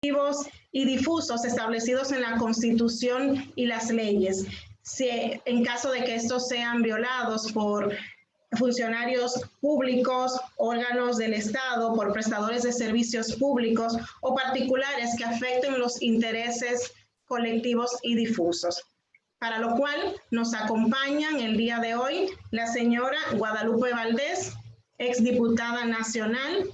y difusos establecidos en la Constitución y las leyes, si en caso de que estos sean violados por funcionarios públicos, órganos del Estado, por prestadores de servicios públicos o particulares que afecten los intereses colectivos y difusos. Para lo cual nos acompañan el día de hoy la señora Guadalupe Valdés, exdiputada nacional,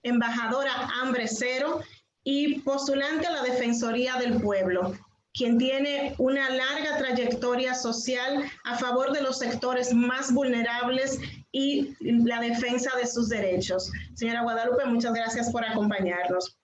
embajadora Hambre Cero y postulante a la Defensoría del Pueblo, quien tiene una larga trayectoria social a favor de los sectores más vulnerables y la defensa de sus derechos. Señora Guadalupe, muchas gracias por acompañarnos.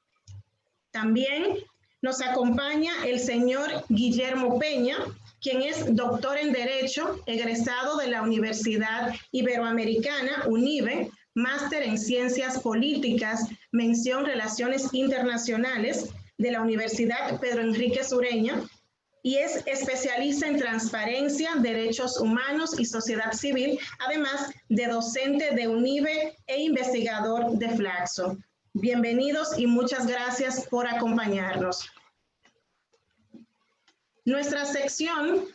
También nos acompaña el señor Guillermo Peña, quien es doctor en Derecho, egresado de la Universidad Iberoamericana, UNIBE, máster en Ciencias Políticas, mención Relaciones Internacionales de la Universidad Pedro Enrique Sureña, y es especialista en transparencia, derechos humanos y sociedad civil, además de docente de UNIBE e investigador de Flaxo. Bienvenidos y muchas gracias por acompañarnos. Nuestra sección,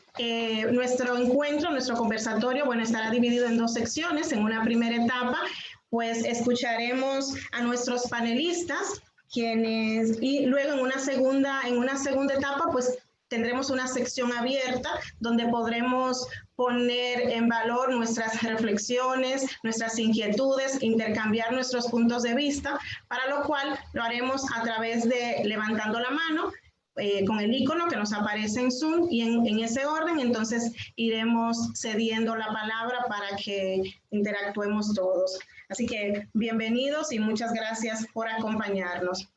nuestro encuentro, nuestro conversatorio, bueno, estará dividido en dos secciones. En una primera etapa, pues escucharemos a nuestros panelistas, y luego en una segunda etapa, pues tendremos una sección abierta donde podremos poner en valor nuestras reflexiones, nuestras inquietudes, intercambiar nuestros puntos de vista, para lo cual lo haremos a través de levantando la mano, con el icono que nos aparece en Zoom, y en ese orden entonces iremos cediendo la palabra para que interactuemos todos. Así que bienvenidos y muchas gracias por acompañarnos.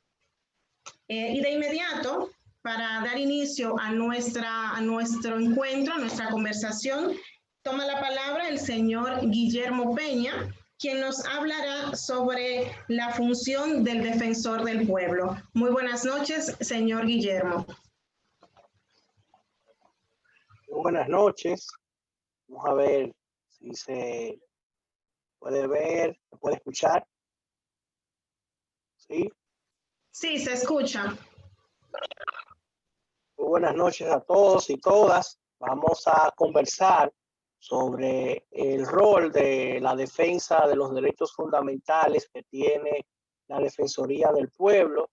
Y de inmediato, para dar inicio a nuestro encuentro, a nuestra conversación, toma la palabra el señor Guillermo Peña, quien nos hablará sobre la función del defensor del pueblo. Muy buenas noches, señor Guillermo. Muy buenas noches. Vamos a ver si se puede ver, se puede escuchar. ¿Sí? Sí, se escucha. Muy buenas noches a todos y todas. Vamos a conversar sobre el rol de la defensa de los derechos fundamentales que tiene la Defensoría del Pueblo.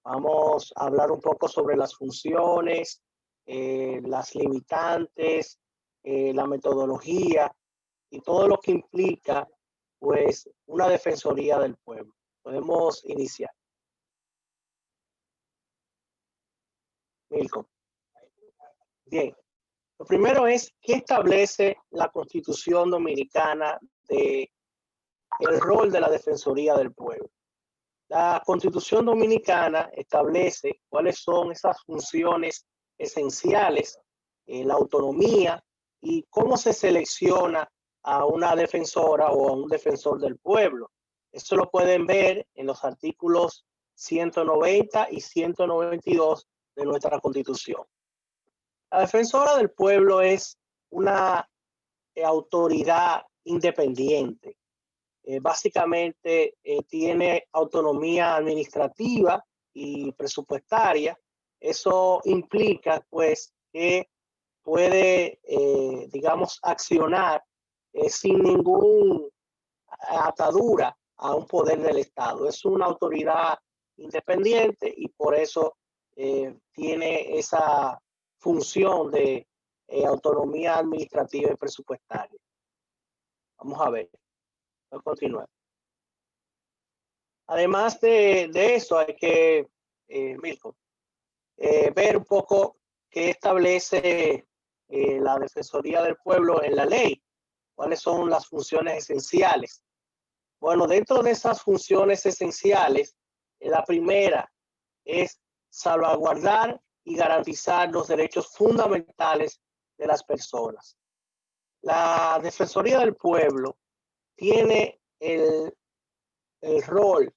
Vamos a hablar un poco sobre las funciones, las limitantes, la metodología y todo lo que implica, pues, una Defensoría del Pueblo. Podemos iniciar. Milko. Bien. Lo primero es, ¿qué establece la Constitución Dominicana de el rol de la Defensoría del Pueblo? La Constitución Dominicana establece cuáles son esas funciones esenciales, la autonomía y cómo se selecciona a una defensora o a un defensor del pueblo. Eso lo pueden ver en los artículos 190 y 192 de nuestra Constitución. La defensora del pueblo es una autoridad independiente. Básicamente tiene autonomía administrativa y presupuestaria. Eso implica, pues, que puede, digamos, accionar sin ninguna atadura a un poder del Estado. Es una autoridad independiente y por eso tiene esa función de autonomía administrativa y presupuestaria. Vamos a ver. Voy a continuar. Además de eso, hay que, Milko, ver un poco qué establece la Defensoría del Pueblo en la ley. ¿Cuáles son las funciones esenciales? Bueno, dentro de esas funciones esenciales, la primera es salvaguardar y garantizar los derechos fundamentales de las personas. La Defensoría del Pueblo tiene el rol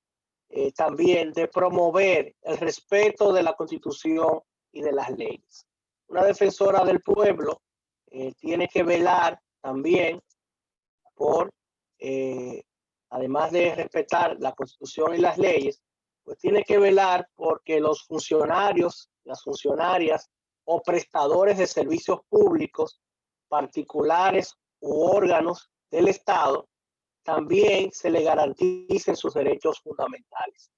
también de promover el respeto de la Constitución y de las leyes. Una defensora del pueblo tiene que velar también por, además de respetar la Constitución y las leyes, pues tiene que velar porque los funcionarios, las funcionarias o prestadores de servicios públicos, particulares u órganos del Estado, también se le garanticen sus derechos fundamentales.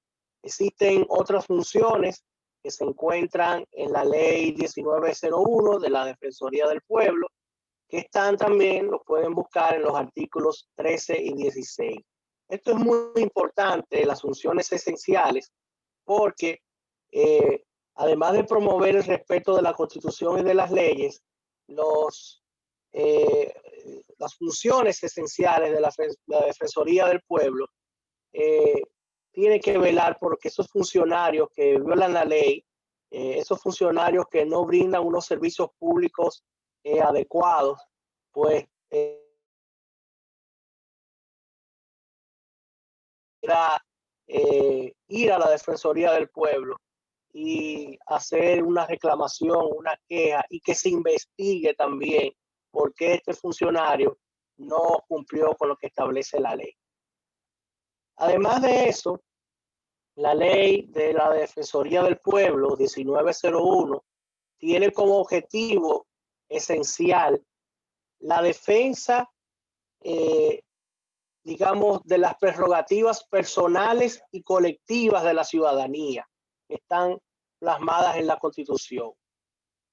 Existen otras funciones que se encuentran en la ley 1901 de la Defensoría del Pueblo, que están también, lo pueden buscar en los artículos 13 y 16. Esto es muy importante, las funciones esenciales, porque además de promover el respeto de la Constitución y de las leyes, las funciones esenciales de la Defensoría del Pueblo tiene que velar porque esos funcionarios que violan la ley, esos funcionarios que no brindan unos servicios públicos adecuados, pues ir a la Defensoría del Pueblo y hacer una reclamación, una queja, y que se investigue también por qué este funcionario no cumplió con lo que establece la ley. Además de eso, la ley de la Defensoría del Pueblo 1901 tiene como objetivo esencial la defensa, digamos, de las prerrogativas personales y colectivas de la ciudadanía que están plasmadas en la Constitución.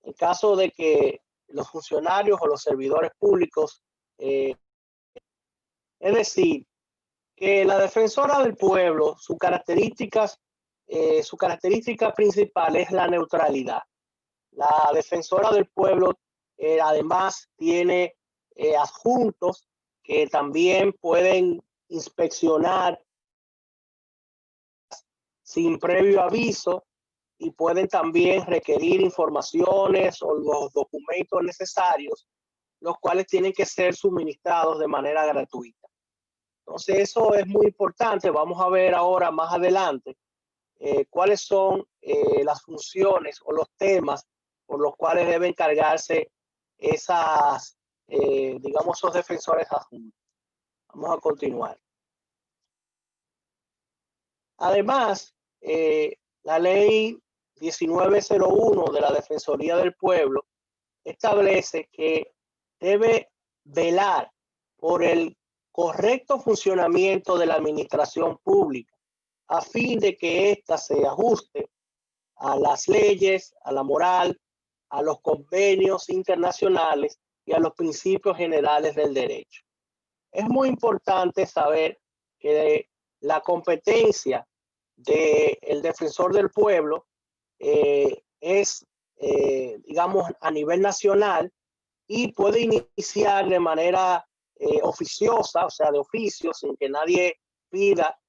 En caso de que los funcionarios o los servidores públicos, es decir, que la defensora del pueblo, su característica principal es la neutralidad. La defensora del pueblo además tiene adjuntos que también pueden inspeccionar sin previo aviso y pueden también requerir informaciones o los documentos necesarios, los cuales tienen que ser suministrados de manera gratuita. Entonces eso es muy importante. Vamos a ver ahora más adelante cuáles son las funciones o los temas por los cuales deben cargarse esas, digamos, esos defensores adjuntos. Vamos a continuar. Además, la ley 1901 de la Defensoría del Pueblo establece que debe velar por el correcto funcionamiento de la administración pública a fin de que ésta se ajuste a las leyes, a la moral, a los convenios internacionales y a los principios generales del derecho. Es muy importante saber que la competencia del defensor del pueblo es, digamos, a nivel nacional y puede iniciar de manera oficiosa, o sea, de oficio, sin que nadie pida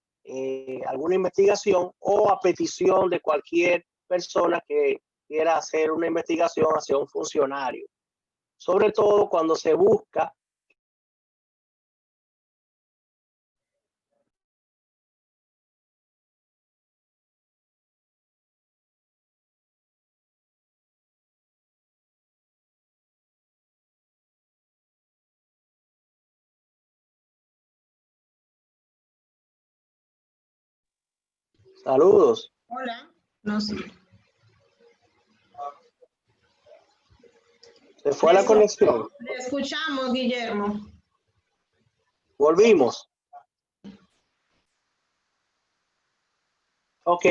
alguna investigación o a petición de cualquier persona que quiera hacer una investigación hacia un funcionario. Sobre todo cuando se busca Saludos. Hola. No sé. Se fue la conexión. Le escuchamos, Guillermo. Volvimos. Ok.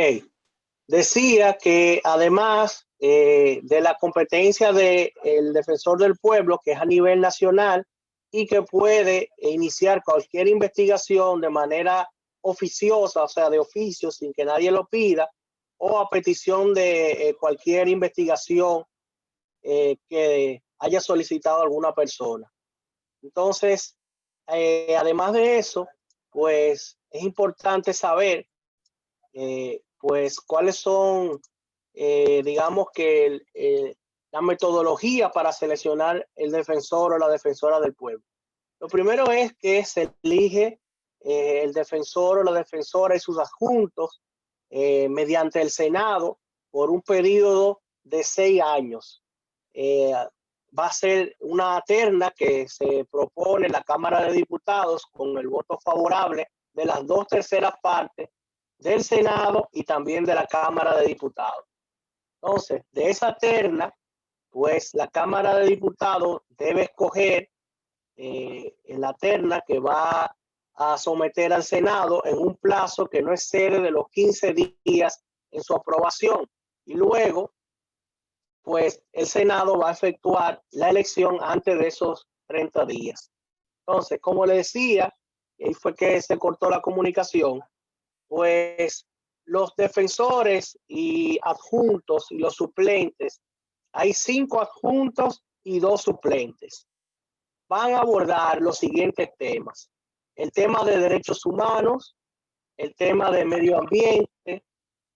Decía que además de la competencia del defensor del pueblo, que es a nivel nacional y que puede iniciar cualquier investigación de manera oficiosa, o sea, de oficio, sin que nadie lo pida, o a petición de cualquier investigación que haya solicitado alguna persona. Entonces, además de eso, pues es importante saber pues cuáles son, digamos que la metodología para seleccionar el defensor o la defensora del pueblo. Lo primero es que se elige el defensor o la defensora y sus adjuntos mediante el Senado por un periodo de 6 años. Va a ser una terna que se propone la Cámara de Diputados con el voto favorable de las 2/3 partes del Senado y también de la Cámara de Diputados. Entonces, de esa terna, pues la Cámara de Diputados debe escoger en la terna que va a someter al Senado en un plazo que no excede de los 15 días en su aprobación. Y luego, pues el Senado va a efectuar la elección antes de esos 30 días. Entonces, como le decía, y fue que se cortó la comunicación, pues los defensores y adjuntos y los suplentes, hay 5 adjuntos y 2 suplentes. Van a abordar los siguientes temas: el tema de derechos humanos, el tema de medio ambiente,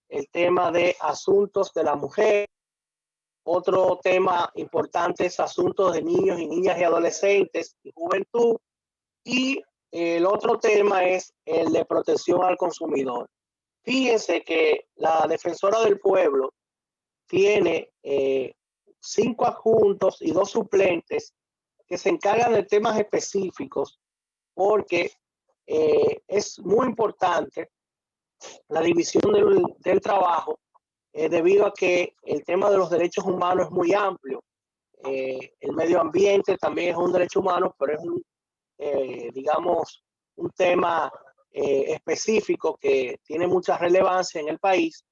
el tema de asuntos de la mujer. Otro tema importante es asuntos de niños y niñas y adolescentes y juventud. Y el otro tema es el de protección al consumidor. Fíjense que la Defensora del Pueblo tiene 5 adjuntos y 2 suplentes que se encargan de temas específicos, porque es muy importante la división del trabajo, debido a que el tema de los derechos humanos es muy amplio. El medio ambiente también es un derecho humano, pero es un, digamos, un tema específico que tiene mucha relevancia en el país.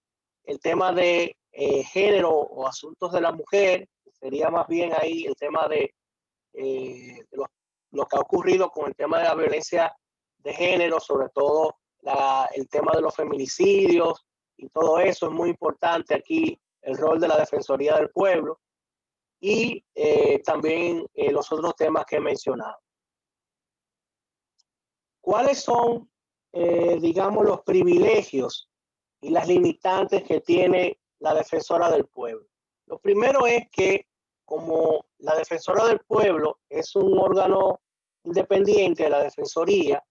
El tema de género o asuntos de la mujer sería más bien ahí el tema de lo que ha ocurrido con el tema de la violencia de género, sobre todo el tema de los feminicidios y todo eso. Es muy importante aquí el rol de la Defensoría del Pueblo y también los otros temas que he mencionado. ¿Cuáles son, digamos, los privilegios y las limitantes que tiene la Defensora del Pueblo? Lo primero es que, como la Defensora del Pueblo es un órgano independiente de la Defensoría,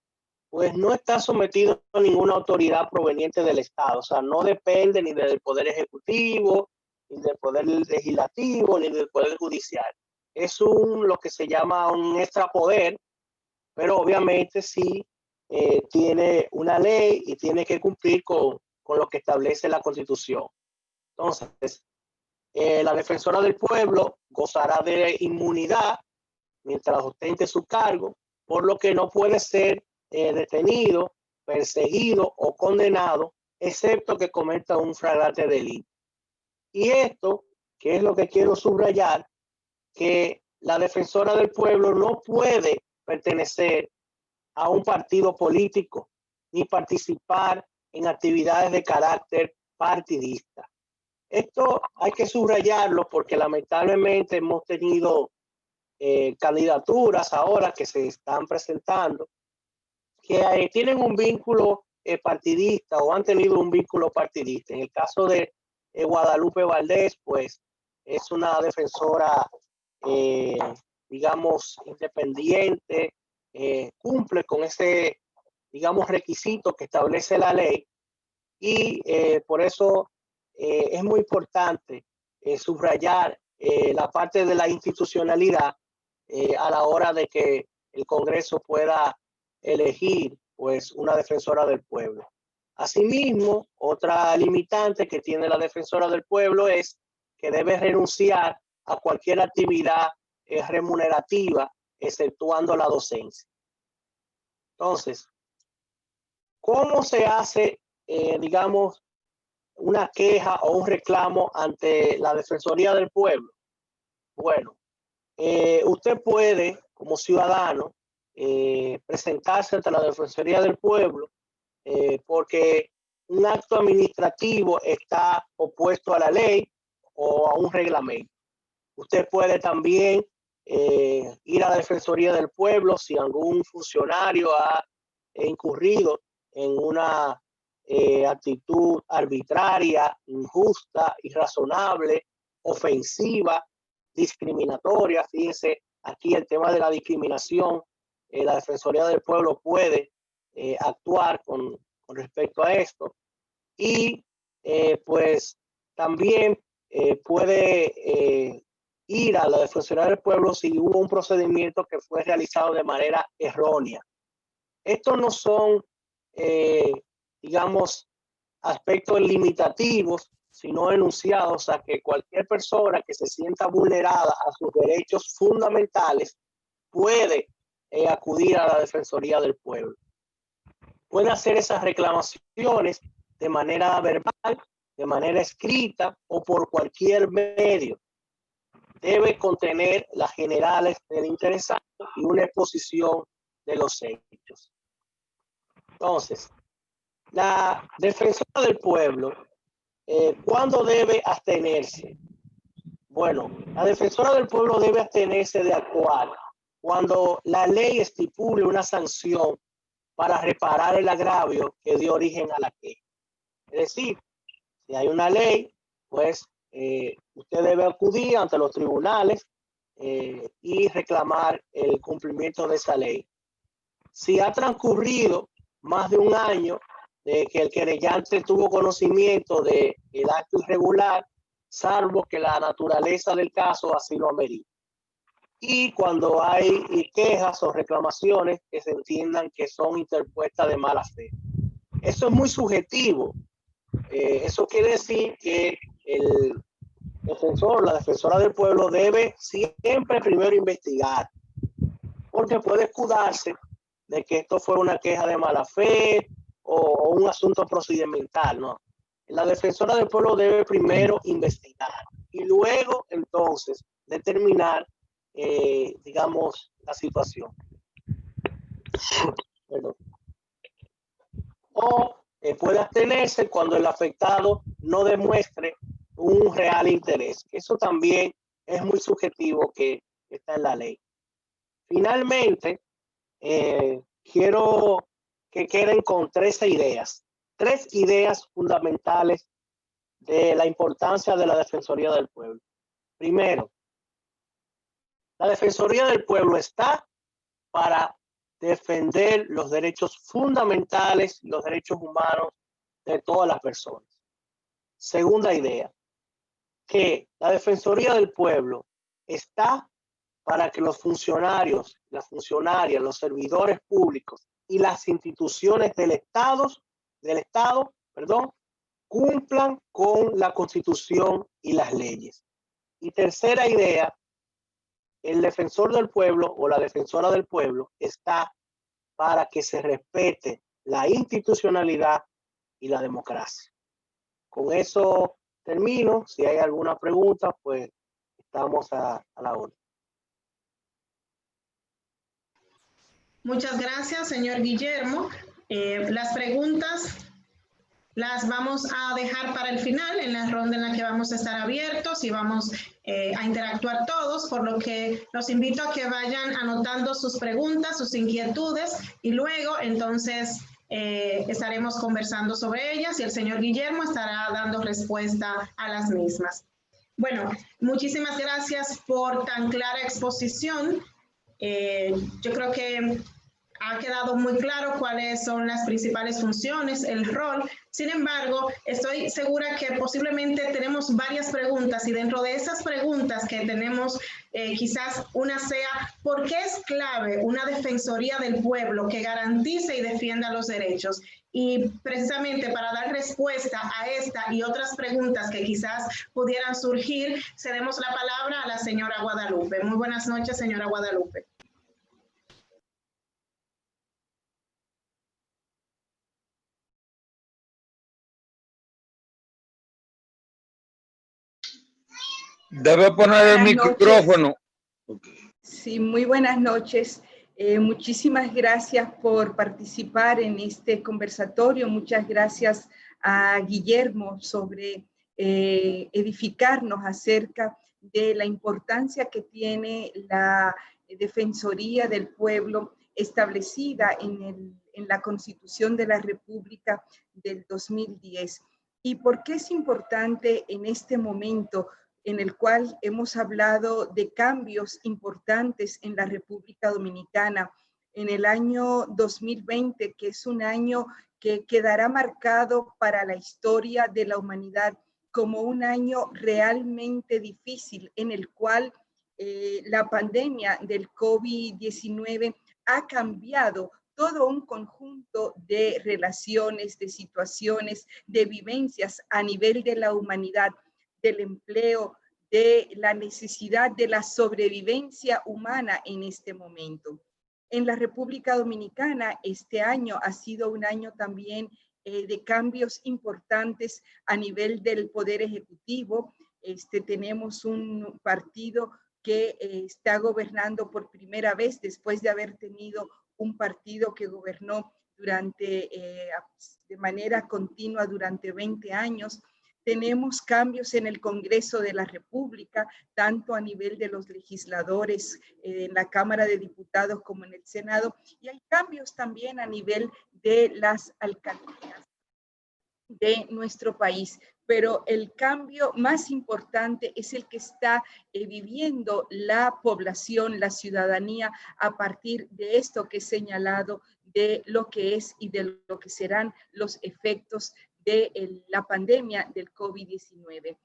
pues no está sometido a ninguna autoridad proveniente del Estado. O sea, no depende ni del Poder Ejecutivo, ni del Poder Legislativo, ni del Poder Judicial. Es lo que se llama un extrapoder, pero obviamente sí tiene una ley y tiene que cumplir con lo que establece la Constitución. Entonces, la Defensora del Pueblo gozará de inmunidad mientras ostente su cargo, por lo que no puede ser detenido, perseguido o condenado, excepto que cometa un flagrante delito. Y esto, que es lo que quiero subrayar, que la Defensora del Pueblo no puede pertenecer a un partido político ni participar en actividades de carácter partidista. Esto hay que subrayarlo porque lamentablemente hemos tenido candidaturas ahora que se están presentando que tienen un vínculo partidista o han tenido un vínculo partidista. En el caso de Guadalupe Valdés, pues es una defensora, digamos, independiente, cumple con ese, digamos, requisito que establece la ley y por eso es muy importante subrayar la parte de la institucionalidad a la hora de que el Congreso pueda elegir pues una defensora del pueblo. Asimismo, otra limitante que tiene la Defensora del Pueblo es que debe renunciar a cualquier actividad remunerativa, exceptuando la docencia. Entonces, ¿cómo se hace, digamos, una queja o un reclamo ante la Defensoría del Pueblo? Bueno, usted puede, como ciudadano, presentarse ante la Defensoría del Pueblo porque un acto administrativo está opuesto a la ley o a un reglamento. Usted puede también ir a la Defensoría del Pueblo si algún funcionario ha incurrido en una actitud arbitraria, injusta, irrazonable, ofensiva, discriminatoria. Fíjense, aquí el tema de la discriminación, la Defensoría del Pueblo puede actuar con respecto a esto y pues también puede ir a la Defensoría del Pueblo si hubo un procedimiento que fue realizado de manera errónea. Estos no son, digamos, aspectos limitativos, sino enunciados a que cualquier persona que se sienta vulnerada a sus derechos fundamentales puede acudir a la Defensoría del Pueblo. Puede hacer esas reclamaciones de manera verbal, de manera escrita o por cualquier medio. Debe contener las generales del interesado y una exposición de los hechos. Entonces, la Defensora del Pueblo, ¿cuándo debe abstenerse? Bueno, la Defensora del Pueblo debe abstenerse de actuar cuando la ley estipule una sanción para reparar el agravio que dio origen a la queja. Es decir, si hay una ley, pues usted debe acudir ante los tribunales y reclamar el cumplimiento de esa ley. Si ha transcurrido más de un año de que el querellante tuvo conocimiento del acto irregular, salvo que la naturaleza del caso así lo amerite. Y cuando hay quejas o reclamaciones que se entiendan que son interpuestas de mala fe. Eso es muy subjetivo. Eso quiere decir que el defensor, la defensora del pueblo debe siempre primero investigar, porque puede escudarse de que esto fue una queja de mala fe o un asunto procedimental, ¿no? La defensora del pueblo debe primero investigar y luego entonces determinar, digamos, la situación. Perdón. O puede abstenerse cuando el afectado no demuestre un real interés. Eso también es muy subjetivo, que está en la ley. Finalmente, quiero que queden con tres ideas fundamentales de la importancia de la Defensoría del Pueblo. Primero, la Defensoría del Pueblo está para defender los derechos fundamentales, los derechos humanos de todas las personas. Segunda idea, que la Defensoría del Pueblo está para que los funcionarios, las funcionarias, los servidores públicos y las instituciones del Estado, cumplan con la Constitución y las leyes. Y tercera idea, el defensor del pueblo o la defensora del pueblo está para que se respete la institucionalidad y la democracia. Con eso termino. Si hay alguna pregunta, pues estamos a la orden. Muchas gracias, señor Guillermo. Las preguntas las vamos a dejar para el final, en la ronda en la que vamos a estar abiertos y vamos a interactuar todos, por lo que los invito a que vayan anotando sus preguntas, sus inquietudes, y luego entonces estaremos conversando sobre ellas y el señor Guillermo estará dando respuesta a las mismas. Bueno, muchísimas gracias por tan clara exposición. Yo creo que ha quedado muy claro cuáles son las principales funciones, el rol. Sin embargo, estoy segura que posiblemente tenemos varias preguntas, y dentro de esas preguntas que tenemos, quizás una sea, ¿por qué es clave una defensoría del pueblo que garantice y defienda los derechos? Y precisamente para dar respuesta a esta y otras preguntas que quizás pudieran surgir, cedemos la palabra a la señora Guadalupe. Muy buenas noches, señora Guadalupe. Debe poner el micrófono. Sí, muy buenas noches. Muchísimas gracias por participar en este conversatorio. Muchas gracias a Guillermo sobre edificarnos acerca de la importancia que tiene la Defensoría del Pueblo establecida en la Constitución de la República del 2010. ¿Y por qué es importante en este momento en el cual hemos hablado de cambios importantes en la República Dominicana en el año 2020, que es un año que quedará marcado para la historia de la humanidad como un año realmente difícil, en el cual la pandemia del COVID-19 ha cambiado todo un conjunto de relaciones, de situaciones, de vivencias a nivel de la humanidad, del empleo, de la necesidad de la sobrevivencia humana en este momento. En la República Dominicana, este año ha sido un año también de cambios importantes a nivel del Poder Ejecutivo. Tenemos un partido que está gobernando por primera vez después de haber tenido un partido que gobernó de manera continua durante 20 años. Tenemos cambios en el Congreso de la República, tanto a nivel de los legisladores en la Cámara de Diputados como en el Senado, y hay cambios también a nivel de las alcaldías de nuestro país. Pero el cambio más importante es el que está viviendo la población, la ciudadanía, a partir de esto que he señalado, de lo que es y de lo que serán los efectos de la pandemia del COVID-19.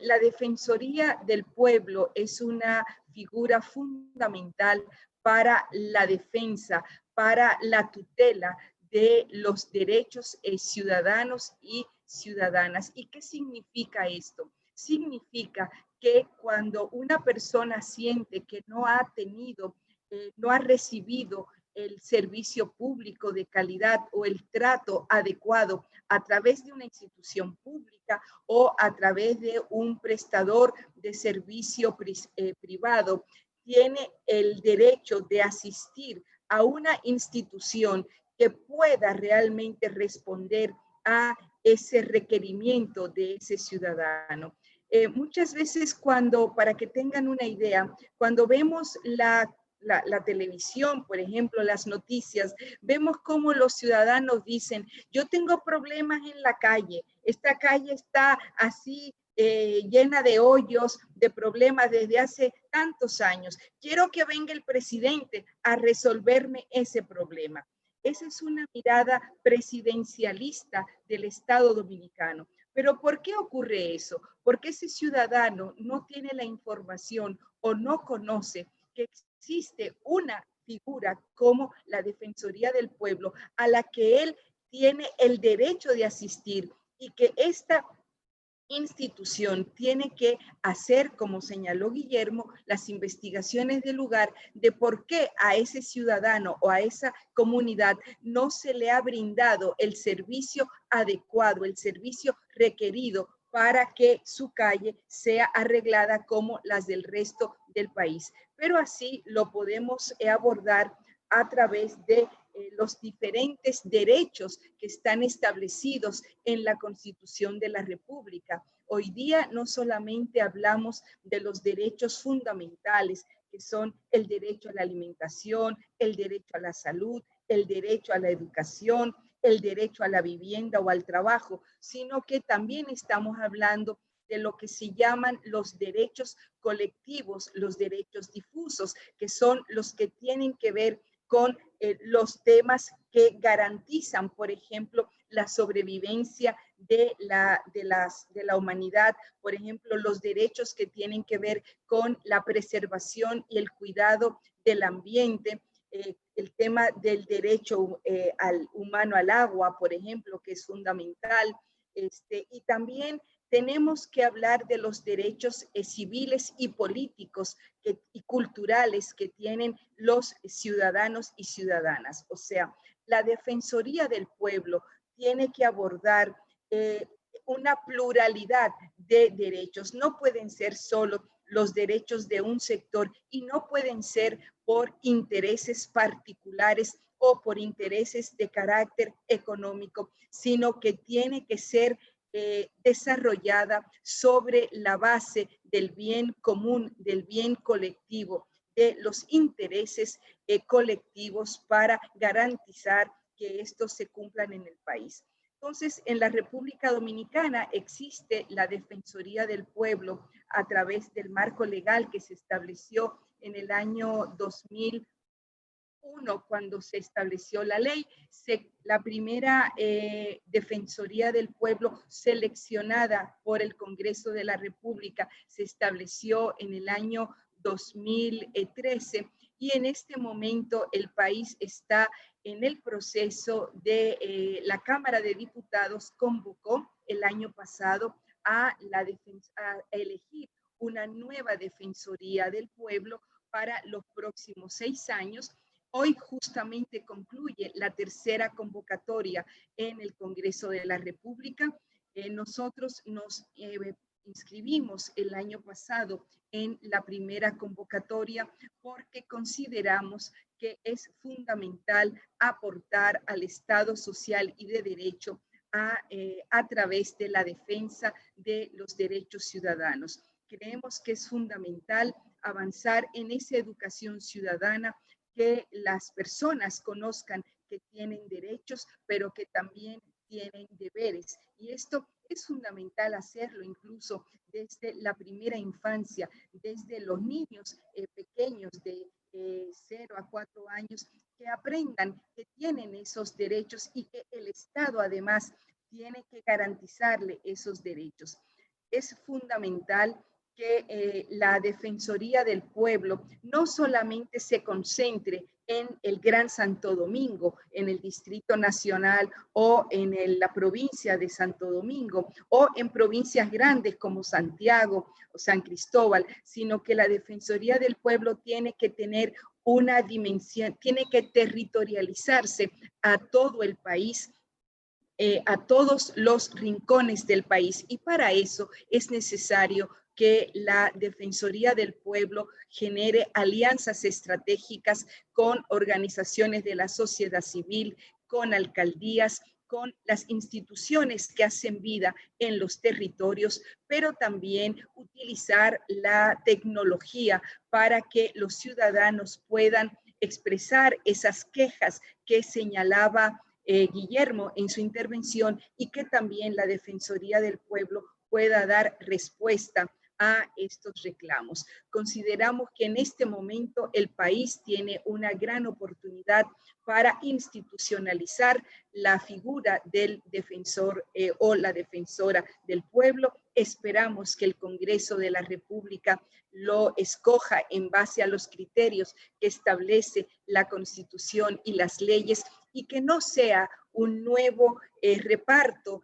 La Defensoría del Pueblo es una figura fundamental para la defensa, para la tutela de los derechos ciudadanos y ciudadanas. ¿Y qué significa esto? Significa que cuando una persona siente que no ha tenido, no ha recibido el servicio público de calidad o el trato adecuado a través de una institución pública o a través de un prestador de servicio privado, tiene el derecho de asistir a una institución que pueda realmente responder a ese requerimiento de ese ciudadano. Muchas veces para que tengan una idea, cuando vemos la televisión, por ejemplo, las noticias, vemos cómo los ciudadanos dicen, yo tengo problemas en la calle, esta calle está así llena de hoyos, de problemas desde hace tantos años, quiero que venga el presidente a resolverme ese problema. Esa es una mirada presidencialista del Estado dominicano. Pero ¿por qué ocurre eso? Porque ese ciudadano no tiene la información o no conoce que existe una figura como la Defensoría del Pueblo a la que él tiene el derecho de asistir y que esta institución tiene que hacer, como señaló Guillermo, las investigaciones del lugar de por qué a ese ciudadano o a esa comunidad no se le ha brindado el servicio adecuado, el servicio requerido para que su calle sea arreglada como las del resto del país. Pero así lo podemos abordar a través de los diferentes derechos que están establecidos en la Constitución de la República. Hoy día no solamente hablamos de los derechos fundamentales, que son el derecho a la alimentación, el derecho a la salud, el derecho a la educación, el derecho a la vivienda o al trabajo, sino que también estamos hablando de lo que se llaman los derechos colectivos, los derechos difusos, que son los que tienen que ver con los temas que garantizan, por ejemplo, la sobrevivencia de la humanidad, por ejemplo, los derechos que tienen que ver con la preservación y el cuidado del ambiente, el tema del derecho humano al agua, por ejemplo, que es fundamental, y también tenemos que hablar de los derechos civiles y políticos y culturales que tienen los ciudadanos y ciudadanas. O sea, la Defensoría del Pueblo tiene que abordar una pluralidad de derechos. No pueden ser solo los derechos de un sector y no pueden ser por intereses particulares o por intereses de carácter económico, sino que tiene que ser desarrollada sobre la base del bien común, del bien colectivo, de los intereses colectivos para garantizar que estos se cumplan en el país. Entonces, en la República Dominicana existe la Defensoría del Pueblo a través del marco legal que se estableció en el año 2001, cuando se estableció la ley. La primera Defensoría del Pueblo seleccionada por el Congreso de la República se estableció en el año 2013 y en este momento el país está en el proceso de la Cámara de Diputados convocó el año pasado a elegir una nueva Defensoría del Pueblo para los próximos 6 años. Hoy justamente concluye la tercera convocatoria en el Congreso de la República. Nosotros nos inscribimos el año pasado en la primera convocatoria porque consideramos que es fundamental aportar al Estado social y de derecho a través de la defensa de los derechos ciudadanos. Creemos que es fundamental avanzar en esa educación ciudadana, que las personas conozcan que tienen derechos, pero que también tienen deberes. Y esto es fundamental hacerlo incluso desde la primera infancia, desde los niños pequeños de 0 a 4 años, que aprendan que tienen esos derechos y que el Estado además tiene que garantizarle esos derechos. Es fundamental que la Defensoría del Pueblo no solamente se concentre en el Gran Santo Domingo, en el Distrito Nacional o en la provincia de Santo Domingo o en provincias grandes como Santiago o San Cristóbal, sino que la Defensoría del Pueblo tiene que tener una dimensión, tiene que territorializarse a todo el país, a todos los rincones del país, y para eso es necesario que la Defensoría del Pueblo genere alianzas estratégicas con organizaciones de la sociedad civil, con alcaldías, con las instituciones que hacen vida en los territorios, pero también utilizar la tecnología para que los ciudadanos puedan expresar esas quejas que señalaba Guillermo en su intervención, y que también la Defensoría del Pueblo pueda dar respuesta a estos reclamos. Consideramos que en este momento el país tiene una gran oportunidad para institucionalizar la figura del defensor o la defensora del pueblo. Esperamos que el Congreso de la República lo escoja en base a los criterios que establece la Constitución y las leyes, y que no sea un nuevo reparto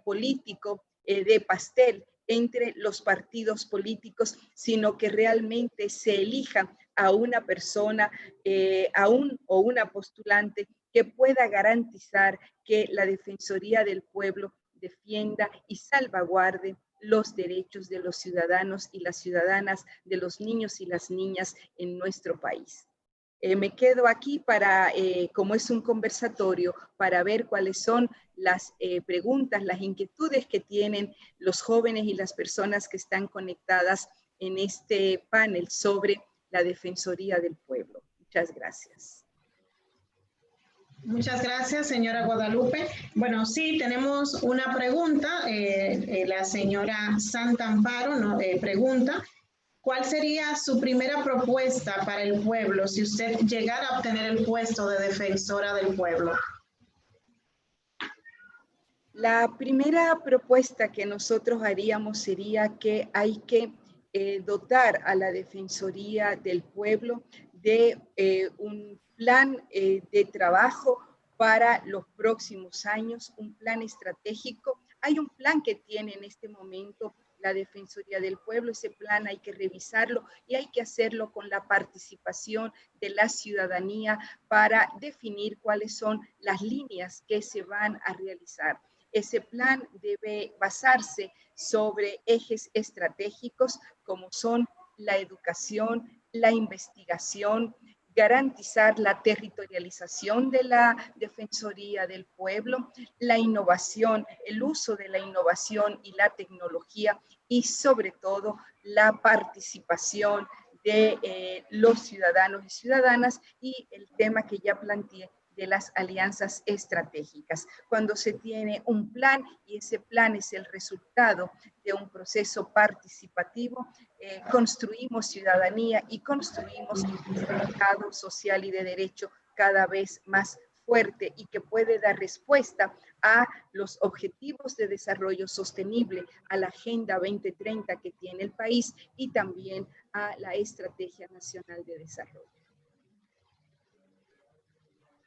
político de pastel entre los partidos políticos, sino que realmente se elija a una persona o una postulante que pueda garantizar que la Defensoría del Pueblo defienda y salvaguarde los derechos de los ciudadanos y las ciudadanas, de los niños y las niñas en nuestro país. Me quedo aquí para, como es un conversatorio, para ver cuáles son las preguntas, las inquietudes que tienen los jóvenes y las personas que están conectadas en este panel sobre la Defensoría del Pueblo. Muchas gracias. Muchas gracias, señora Guadalupe. Bueno, sí, tenemos una pregunta. La señora Santa Amparo pregunta: ¿cuál sería su primera propuesta para el pueblo si usted llegara a obtener el puesto de defensora del pueblo? La primera propuesta que nosotros haríamos sería que hay que dotar a la Defensoría del Pueblo de un plan de trabajo para los próximos años, un plan estratégico. Hay un plan que tiene en este momento la Defensoría del Pueblo. Ese plan hay que revisarlo y hay que hacerlo con la participación de la ciudadanía para definir cuáles son las líneas que se van a realizar. Ese plan debe basarse sobre ejes estratégicos como son la educación, la investigación, garantizar la territorialización de la Defensoría del Pueblo, la innovación, el uso de la innovación y la tecnología, y sobre todo la participación de los ciudadanos y ciudadanas, y el tema que ya planteé de las alianzas estratégicas. Cuando se tiene un plan y ese plan es el resultado de un proceso participativo, construimos ciudadanía y construimos un Estado social y de derecho cada vez más fuerte y que puede dar respuesta a los objetivos de desarrollo sostenible, a la Agenda 2030 que tiene el país y también a la Estrategia Nacional de Desarrollo.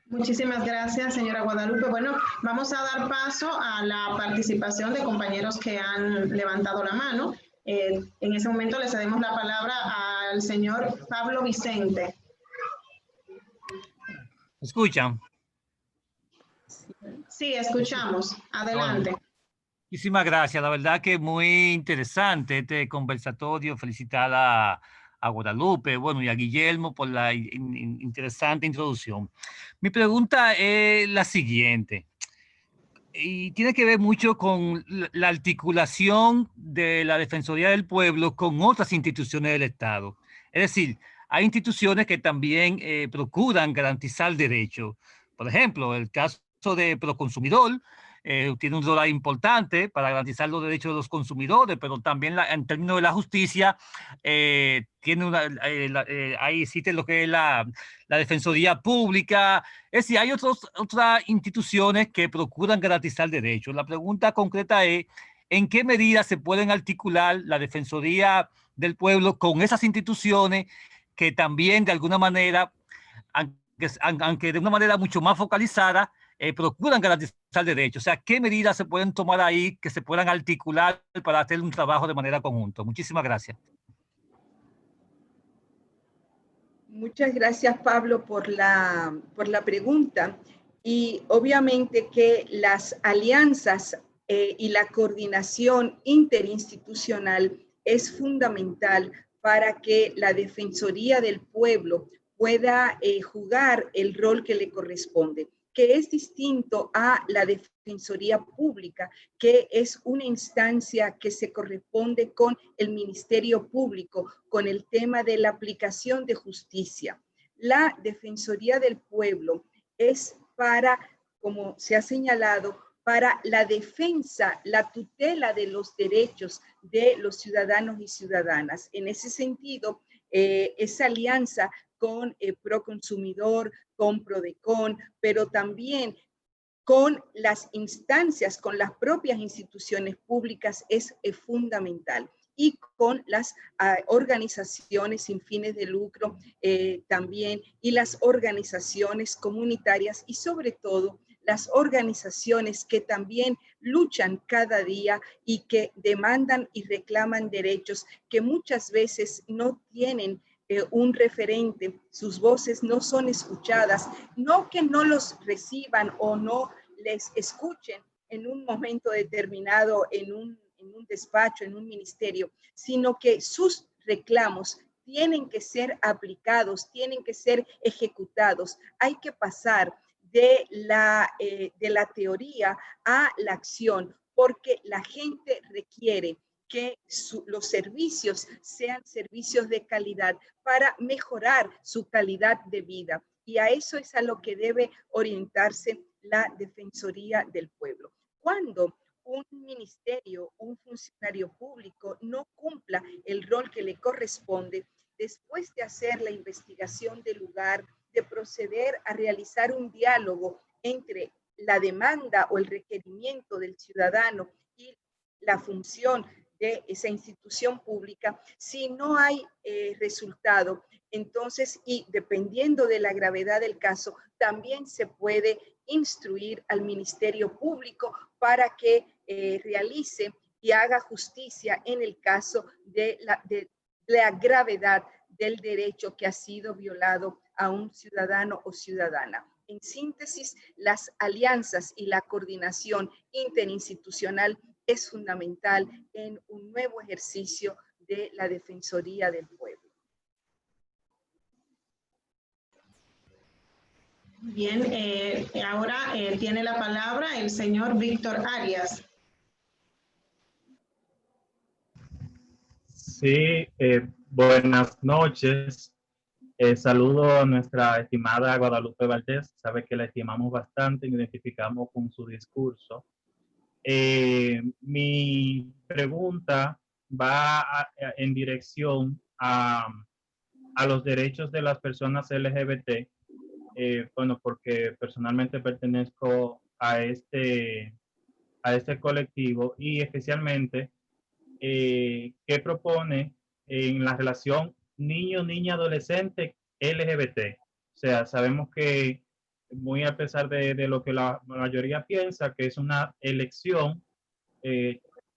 Muchísimas gracias, señora Guadalupe. Bueno, vamos a dar paso a la participación de compañeros que han levantado la mano. En ese momento le cedemos la palabra al señor Pablo Vicente. ¿Escuchan? Sí, escuchamos. Adelante. Bueno, muchísimas gracias. La verdad que muy interesante este conversatorio. Felicitar a Guadalupe, bueno, y a Guillermo por la interesante introducción. Mi pregunta es la siguiente, y tiene que ver mucho con la articulación de la Defensoría del Pueblo con otras instituciones del Estado. Es decir, hay instituciones que también procuran garantizar derechos. Por ejemplo, el caso de Proconsumidor tiene un rol importante para garantizar los derechos de los consumidores, pero también en términos de la justicia tiene ahí existe lo que es la Defensoría Pública. Es decir, hay otras instituciones que procuran garantizar derechos. La pregunta concreta es, ¿en qué medida se pueden articular la Defensoría del Pueblo con esas instituciones que también de alguna manera, aunque de una manera mucho más focalizada, procuran garantizar derechos? O sea, ¿qué medidas se pueden tomar ahí que se puedan articular para hacer un trabajo de manera conjunta? Muchísimas gracias. Muchas gracias, Pablo, por la pregunta. Y obviamente que las alianzas y la coordinación interinstitucional es fundamental para que la Defensoría del Pueblo pueda jugar el rol que le corresponde, que es distinto a la Defensoría Pública, que es una instancia que se corresponde con el Ministerio Público, con el tema de la aplicación de justicia. La Defensoría del Pueblo es para, como se ha señalado, para la defensa, la tutela de los derechos de los ciudadanos y ciudadanas. En ese sentido, esa alianza con Proconsumidor, con Prodecon, pero también con las instancias, con las propias instituciones públicas es fundamental. Y con las organizaciones sin fines de lucro también, y las organizaciones comunitarias y sobre todo las organizaciones que también luchan cada día y que demandan y reclaman derechos que muchas veces no tienen un referente, sus voces no son escuchadas, no que no los reciban o no les escuchen en un momento determinado, en un despacho, en un ministerio, sino que sus reclamos tienen que ser aplicados, tienen que ser ejecutados. Hay que pasar de la teoría a la acción, porque la gente requiere que los servicios sean servicios de calidad para mejorar su calidad de vida. Y a eso es a lo que debe orientarse la Defensoría del Pueblo. Cuando un ministerio, un funcionario público no cumpla el rol que le corresponde, después de hacer la investigación del lugar, de proceder a realizar un diálogo entre la demanda o el requerimiento del ciudadano y la función de esa institución pública, si no hay resultado, entonces, y dependiendo de la gravedad del caso, también se puede instruir al Ministerio Público para que realice y haga justicia en el caso de la gravedad del derecho que ha sido violado a un ciudadano o ciudadana. En síntesis, las alianzas y la coordinación interinstitucional es fundamental en un nuevo ejercicio de la Defensoría del Pueblo. Bien, ahora tiene la palabra el señor Víctor Arias. Sí, buenas noches. Saludo a nuestra estimada Guadalupe Valdés. Sabe que la estimamos bastante, nos identificamos con su discurso. Mi pregunta va en dirección a los derechos de las personas LGBT. Bueno, porque personalmente pertenezco a este colectivo y especialmente ¿qué propone en la relación niño, niña, adolescente LGBT? O sea, sabemos que muy a pesar de lo que la mayoría piensa, que es una elección,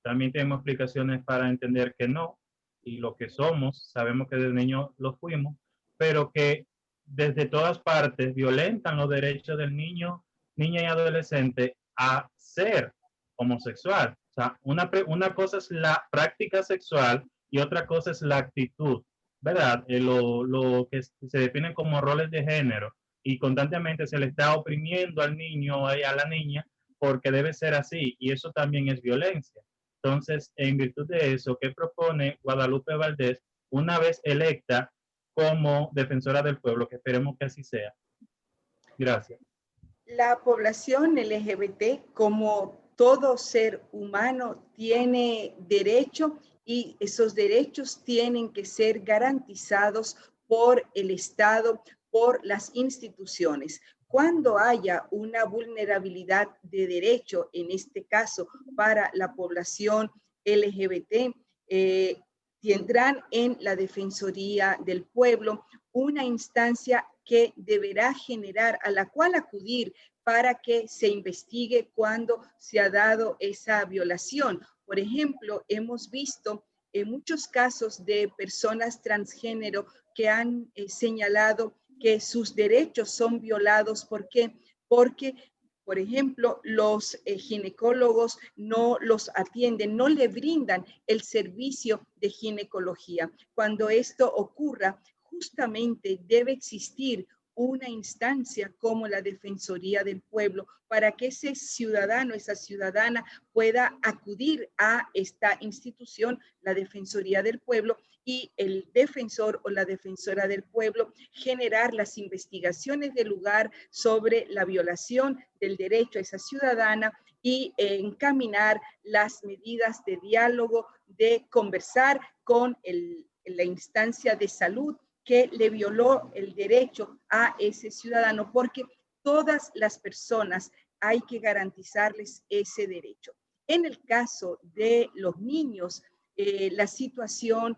también tenemos explicaciones para entender que no, y lo que somos, sabemos que desde niños lo fuimos, pero que desde todas partes violentan los derechos del niño, niña y adolescente a ser homosexual. O sea, una cosa es la práctica sexual y otra cosa es la actitud, ¿verdad? Lo que se definen como roles de género, y constantemente se le está oprimiendo al niño y a la niña porque debe ser así, y eso también es violencia. Entonces, en virtud de eso, ¿qué propone Guadalupe Valdés una vez electa como defensora del pueblo? Que esperemos que así sea. Gracias. La población LGBT, como todo ser humano, tiene derecho, y esos derechos tienen que ser garantizados por el Estado, por las instituciones. Cuando haya una vulnerabilidad de derecho, en este caso para la población LGBT, tendrán en la Defensoría del Pueblo una instancia que deberá generar, a la cual acudir para que se investigue cuando se ha dado esa violación. Por ejemplo, hemos visto muchos casos de personas transgénero que han señalado que sus derechos son violados. ¿Por qué? Porque, por ejemplo, los ginecólogos no los atienden, no le brindan el servicio de ginecología. Cuando esto ocurra, justamente debe existir una instancia como la Defensoría del Pueblo para que ese ciudadano, esa ciudadana pueda acudir a esta institución, la Defensoría del Pueblo, y el defensor o la defensora del pueblo generar las investigaciones del lugar sobre la violación del derecho a esa ciudadana y encaminar las medidas de diálogo, de conversar con la instancia de salud que le violó el derecho a ese ciudadano, porque todas las personas hay que garantizarles ese derecho. En el caso de los niños, la situación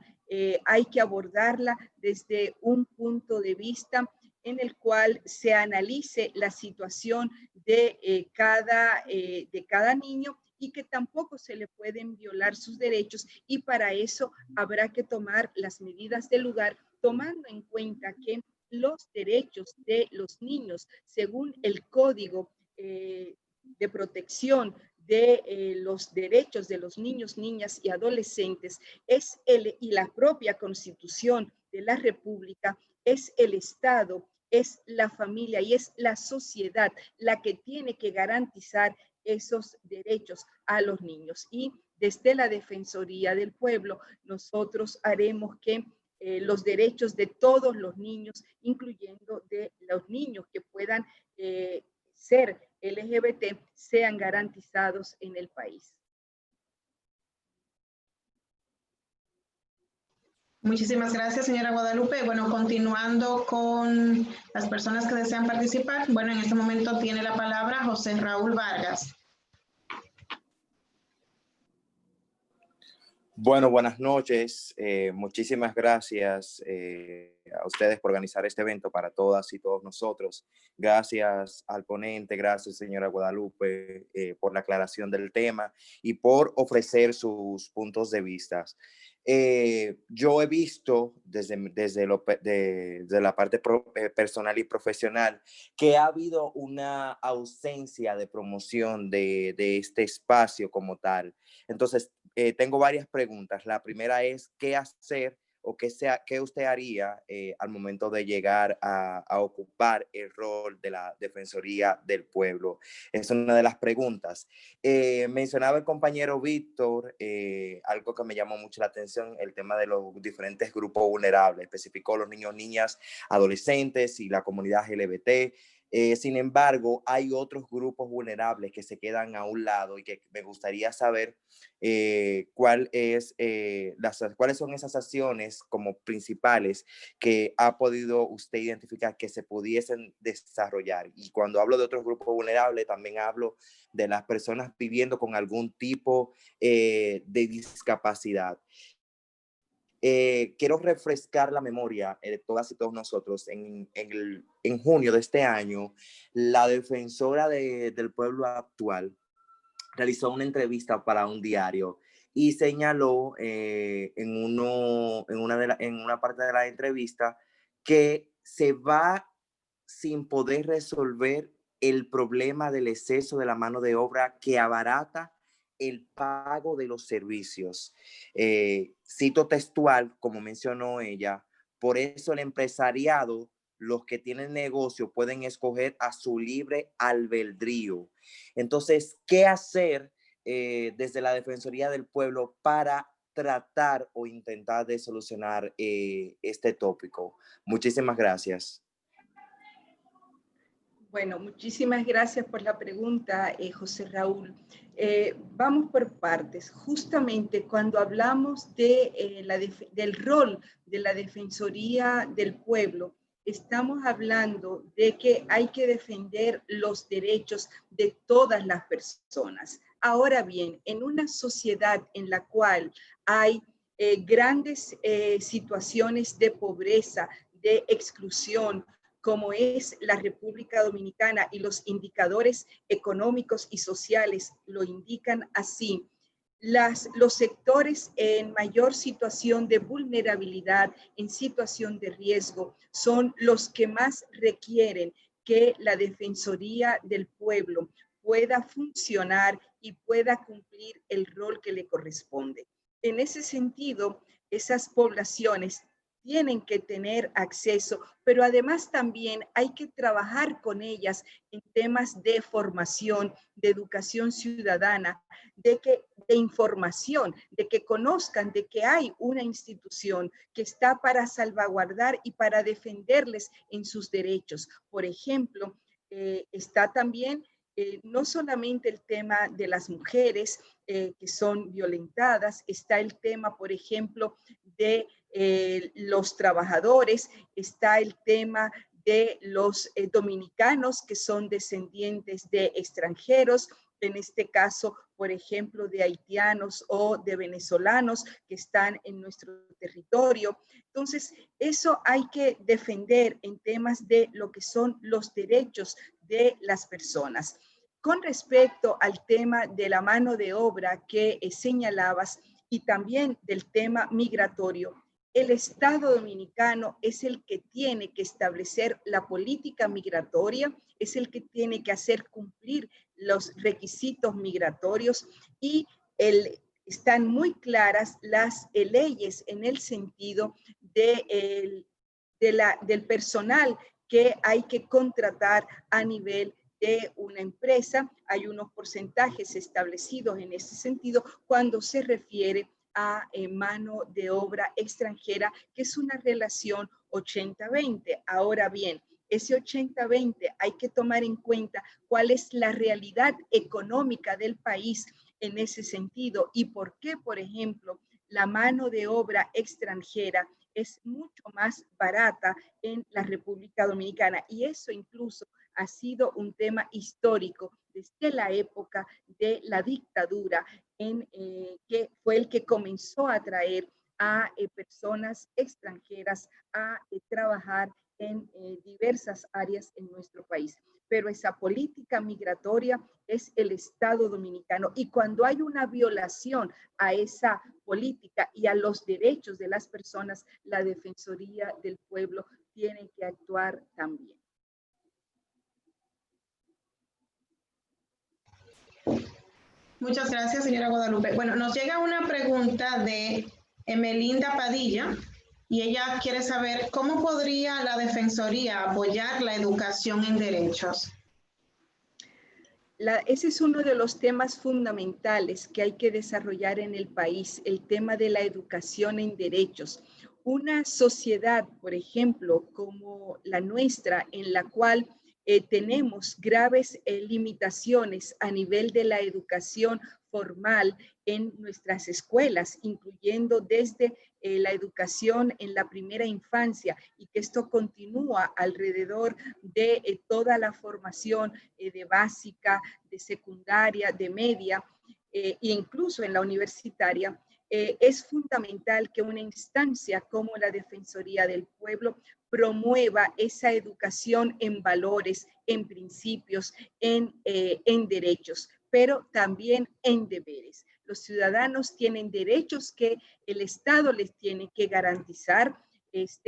hay que abordarla desde un punto de vista en el cual se analice la situación de cada niño, y que tampoco se le pueden violar sus derechos, y para eso habrá que tomar las medidas del lugar, tomando en cuenta que los derechos de los niños, según el Código de Protección de los Derechos de los Niños, Niñas y Adolescentes, y la propia Constitución de la República, es el Estado, es la familia y es la sociedad la que tiene que garantizar esos derechos a los niños. Y desde la Defensoría del Pueblo, nosotros haremos que los derechos de todos los niños, incluyendo de los niños que puedan ser LGBT, sean garantizados en el país. Muchísimas gracias, señora Guadalupe. Bueno, continuando con las personas que desean participar. Bueno, en este momento tiene la palabra José Raúl Vargas. Bueno, buenas noches. Muchísimas gracias a ustedes por organizar este evento para todas y todos nosotros. Gracias al ponente, gracias señora Guadalupe por la aclaración del tema y por ofrecer sus puntos de vista. Yo he visto desde la parte personal y profesional que ha habido una ausencia de promoción de este espacio como tal. Entonces, tengo varias preguntas. La primera es, ¿qué hacer o qué usted haría al momento de llegar a ocupar el rol de la Defensoría del Pueblo? Es una de las preguntas. Mencionaba el compañero Víctor algo que me llamó mucho la atención, el tema de los diferentes grupos vulnerables, especificó los niños, niñas, adolescentes y la comunidad LGBT. Sin embargo, hay otros grupos vulnerables que se quedan a un lado y que me gustaría saber cuáles son esas acciones como principales que ha podido usted identificar que se pudiesen desarrollar. Y cuando hablo de otros grupos vulnerables, también hablo de las personas viviendo con algún tipo de discapacidad. quiero refrescar la memoria de todas y todos nosotros. En junio de este año, la defensora del pueblo actual realizó una entrevista para un diario y señaló en una parte de la entrevista que se va sin poder resolver el problema del exceso de la mano de obra que abarata el pago de los servicios. Cito textual, como mencionó ella, por eso el empresariado, los que tienen negocio, pueden escoger a su libre albedrío. Entonces, ¿qué hacer desde la Defensoría del Pueblo para tratar o intentar de solucionar este tópico? Muchísimas gracias. Bueno, muchísimas gracias por la pregunta, José Raúl. Vamos por partes. Justamente cuando hablamos del rol de la Defensoría del Pueblo, estamos hablando de que hay que defender los derechos de todas las personas. Ahora bien, en una sociedad en la cual hay grandes situaciones de pobreza, de exclusión, como es la República Dominicana, y los indicadores económicos y sociales lo indican así, los sectores en mayor situación de vulnerabilidad, en situación de riesgo, son los que más requieren que la Defensoría del Pueblo pueda funcionar y pueda cumplir el rol que le corresponde. En ese sentido, esas poblaciones tienen que tener acceso, pero además también hay que trabajar con ellas en temas de formación, de educación ciudadana, de información, de que conozcan de que hay una institución que está para salvaguardar y para defenderles en sus derechos. Por ejemplo, está también no solamente el tema de las mujeres que son violentadas, está el tema, por ejemplo, de los trabajadores, está el tema de los dominicanos que son descendientes de extranjeros, en este caso, por ejemplo, de haitianos o de venezolanos que están en nuestro territorio. Entonces, eso hay que defender en temas de lo que son los derechos de las personas. Con respecto al tema de la mano de obra que señalabas y también del tema migratorio, el Estado dominicano es el que tiene que establecer la política migratoria, es el que tiene que hacer cumplir los requisitos migratorios y están muy claras las leyes en el sentido del personal que hay que contratar a nivel de una empresa. Hay unos porcentajes establecidos en ese sentido cuando se refiere a mano de obra extranjera, que es una relación 80-20. Ahora bien, ese 80-20 hay que tomar en cuenta cuál es la realidad económica del país en ese sentido y por qué, por ejemplo, la mano de obra extranjera es mucho más barata en la República Dominicana, y eso incluso ha sido un tema histórico desde la época de la dictadura, que fue el que comenzó a traer a personas extranjeras a trabajar en diversas áreas en nuestro país. Pero esa política migratoria es el Estado dominicano, y cuando hay una violación a esa política y a los derechos de las personas, la Defensoría del Pueblo tiene que actuar también. Muchas gracias, señora Guadalupe. Bueno, nos llega una pregunta de Emelinda Padilla y ella quiere saber cómo podría la Defensoría apoyar la educación en derechos. Ese es uno de los temas fundamentales que hay que desarrollar en el país, el tema de la educación en derechos. Una sociedad, por ejemplo, como la nuestra, en la cual tenemos graves limitaciones a nivel de la educación formal en nuestras escuelas, incluyendo desde la educación en la primera infancia, y que esto continúa alrededor de toda la formación de básica, de secundaria, de media, e incluso en la universitaria. es fundamental que una instancia como la Defensoría del Pueblo promueva esa educación en valores, en principios, en derechos, pero también en deberes. Los ciudadanos tienen derechos que el Estado les tiene que garantizar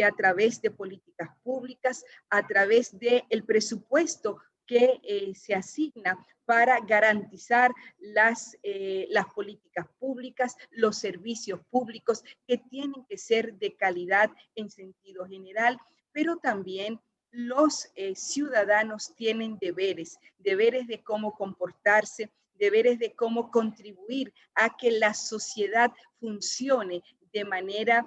a través de políticas públicas, a través del presupuesto que se asigna para garantizar las políticas públicas, los servicios públicos que tienen que ser de calidad en sentido general, pero también los ciudadanos tienen deberes de cómo comportarse, deberes de cómo contribuir a que la sociedad funcione de manera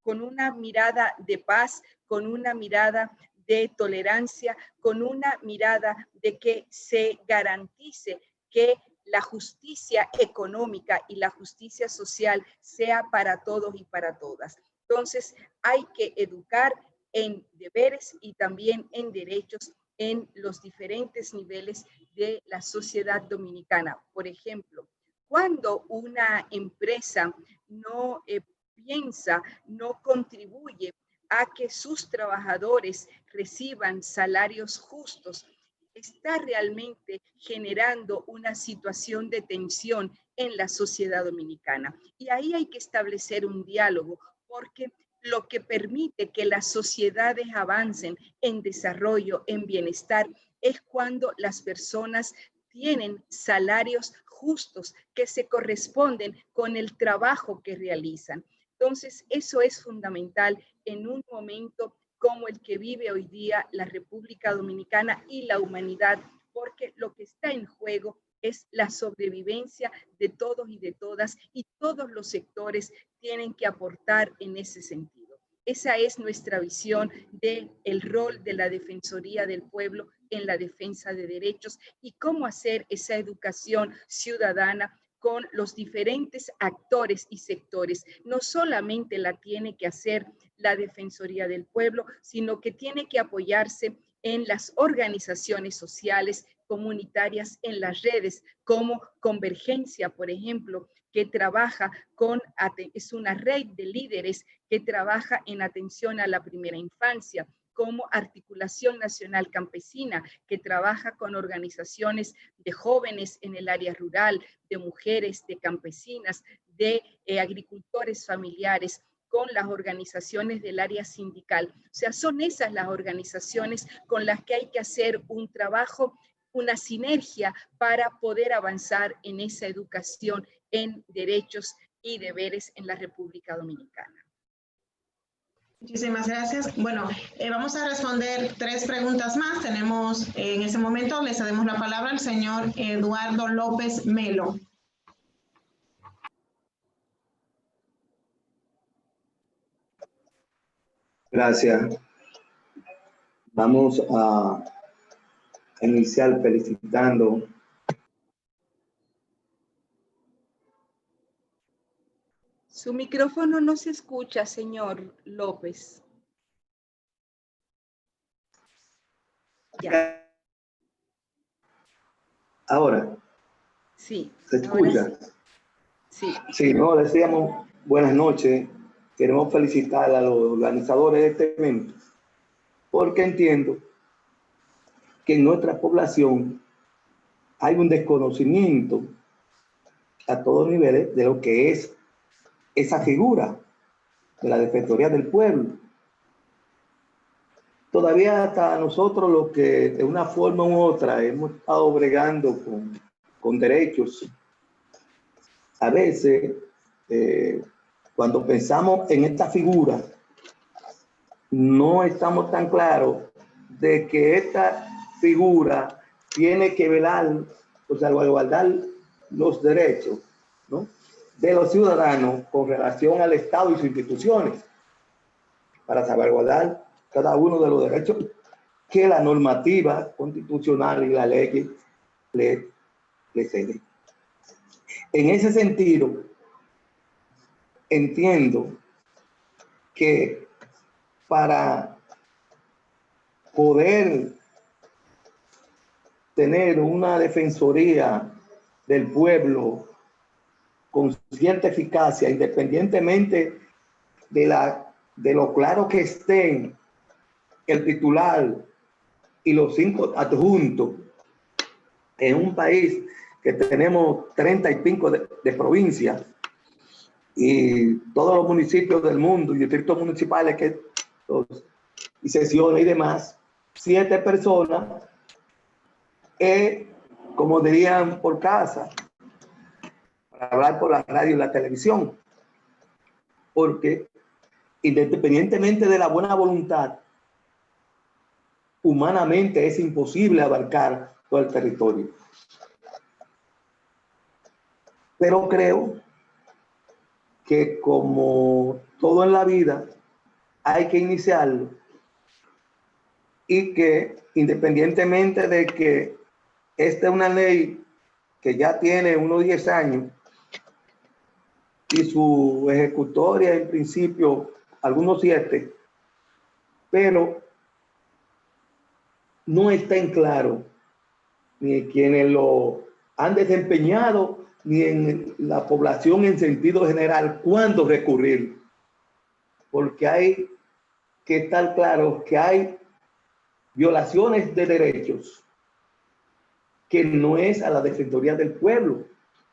con una mirada de paz, con una mirada de tolerancia, con una mirada de que se garantice que la justicia económica y la justicia social sea para todos y para todas. Entonces, hay que educar en deberes y también en derechos en los diferentes niveles de la sociedad dominicana. Por ejemplo, cuando una empresa no piensa, no contribuye a que sus trabajadores reciban salarios justos, está realmente generando una situación de tensión en la sociedad dominicana. Y ahí hay que establecer un diálogo, porque lo que permite que las sociedades avancen en desarrollo, en bienestar, es cuando las personas tienen salarios justos que se corresponden con el trabajo que realizan. Entonces, eso es fundamental en un momento como el que vive hoy día la República Dominicana y la humanidad, porque lo que está en juego es la sobrevivencia de todos y de todas, y todos los sectores tienen que aportar en ese sentido. Esa es nuestra visión del rol de la Defensoría del Pueblo en la defensa de derechos y cómo hacer esa educación ciudadana con los diferentes actores y sectores. No solamente la tiene que hacer la Defensoría del Pueblo, sino que tiene que apoyarse en las organizaciones sociales, comunitarias, en las redes, como Convergencia, por ejemplo, que trabaja es una red de líderes que trabaja en atención a la primera infancia, como Articulación Nacional Campesina, que trabaja con organizaciones de jóvenes en el área rural, de mujeres, de campesinas, de agricultores familiares, con las organizaciones del área sindical. O sea, son esas las organizaciones con las que hay que hacer un trabajo, una sinergia para poder avanzar en esa educación en derechos y deberes en la República Dominicana. Muchísimas gracias. Bueno, vamos a responder 3 preguntas más. Tenemos, en ese momento, le cedemos la palabra al señor Eduardo López Melo. Gracias. Vamos a iniciar felicitando Su micrófono no se escucha, señor López. Ya. Ahora. Sí. ¿Se escucha? Sí. Sí, no, decíamos buenas noches. Queremos felicitar a los organizadores de este evento, porque entiendo que en nuestra población hay un desconocimiento a todos niveles de lo que es esa figura de la Defensoría del Pueblo. Todavía hasta nosotros los que de una forma u otra hemos estado bregando con derechos, a veces cuando pensamos en esta figura no estamos tan claros de que esta figura tiene que velar por salvaguardar los derechos, ¿no?, de los ciudadanos con relación al Estado y sus instituciones, para salvaguardar cada uno de los derechos que la normativa constitucional y la ley le ceden. En ese sentido, entiendo que para poder tener una defensoría del pueblo con cierta eficacia, independientemente de lo claro que estén el titular y los 5 adjuntos, en un país que tenemos 30 y pico de provincias y todos los municipios del mundo y distritos municipales y sesiones y demás, 7 personas, como dirían, por casa, para hablar por la radio y la televisión, porque independientemente de la buena voluntad, humanamente es imposible abarcar todo el territorio. Pero creo que, como todo en la vida, hay que iniciarlo, y que independientemente de que esta es una ley que ya tiene unos 10 años y su ejecutoria en principio algunos 7, pero no está en claro ni quienes lo han desempeñado ni en la población en sentido general cuándo recurrir, porque hay que estar claro que hay violaciones de derechos que no es a la Defensoría del Pueblo,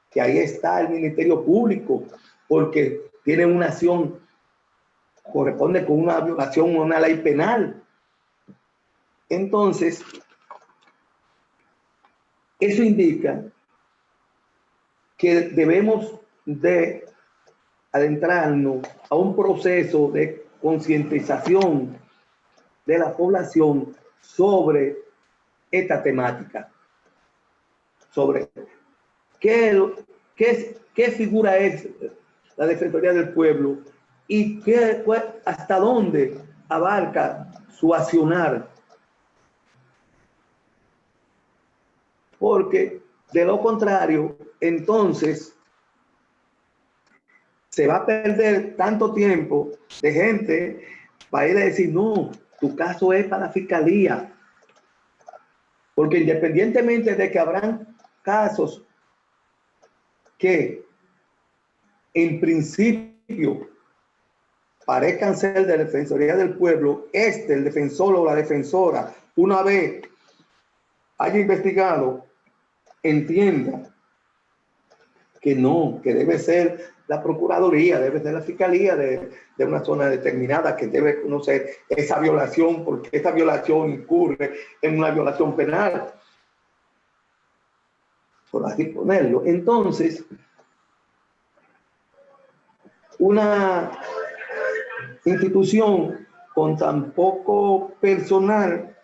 que ahí está el Ministerio Público, porque tiene una acción, corresponde con una violación a una ley penal. Entonces, eso indica que debemos de adentrarnos a un proceso de concientización de la población sobre esta temática, sobre qué figura es la Defensoría del Pueblo y hasta dónde abarca su accionar. Porque de lo contrario, entonces se va a perder tanto tiempo de gente para ir a decir, no, tu caso es para la fiscalía. Porque independientemente de que habrán casos que en principio parezcan ser de la Defensoría del Pueblo, el defensor o la defensora, una vez haya investigado, entienda que no, que debe ser la Procuraduría, debe ser la Fiscalía de una zona determinada que debe conocer esa violación, porque esa violación incurre en una violación penal, por así ponerlo. Entonces, una institución con tan poco personal,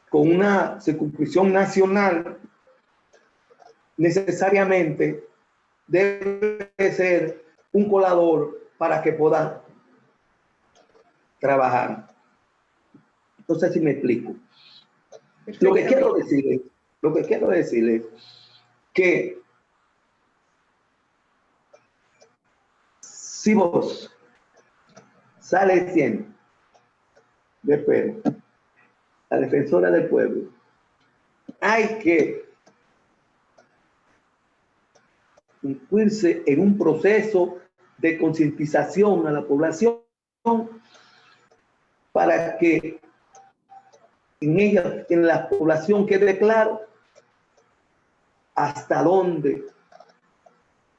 con una circunscripción nacional, necesariamente debe ser un colador para que pueda trabajar. No sé si me explico. Lo que quiero decirles que si vos sale 100 de pelo, la Defensora del Pueblo, hay que incluirse en un proceso de concientización a la población para que en la población quede claro hasta dónde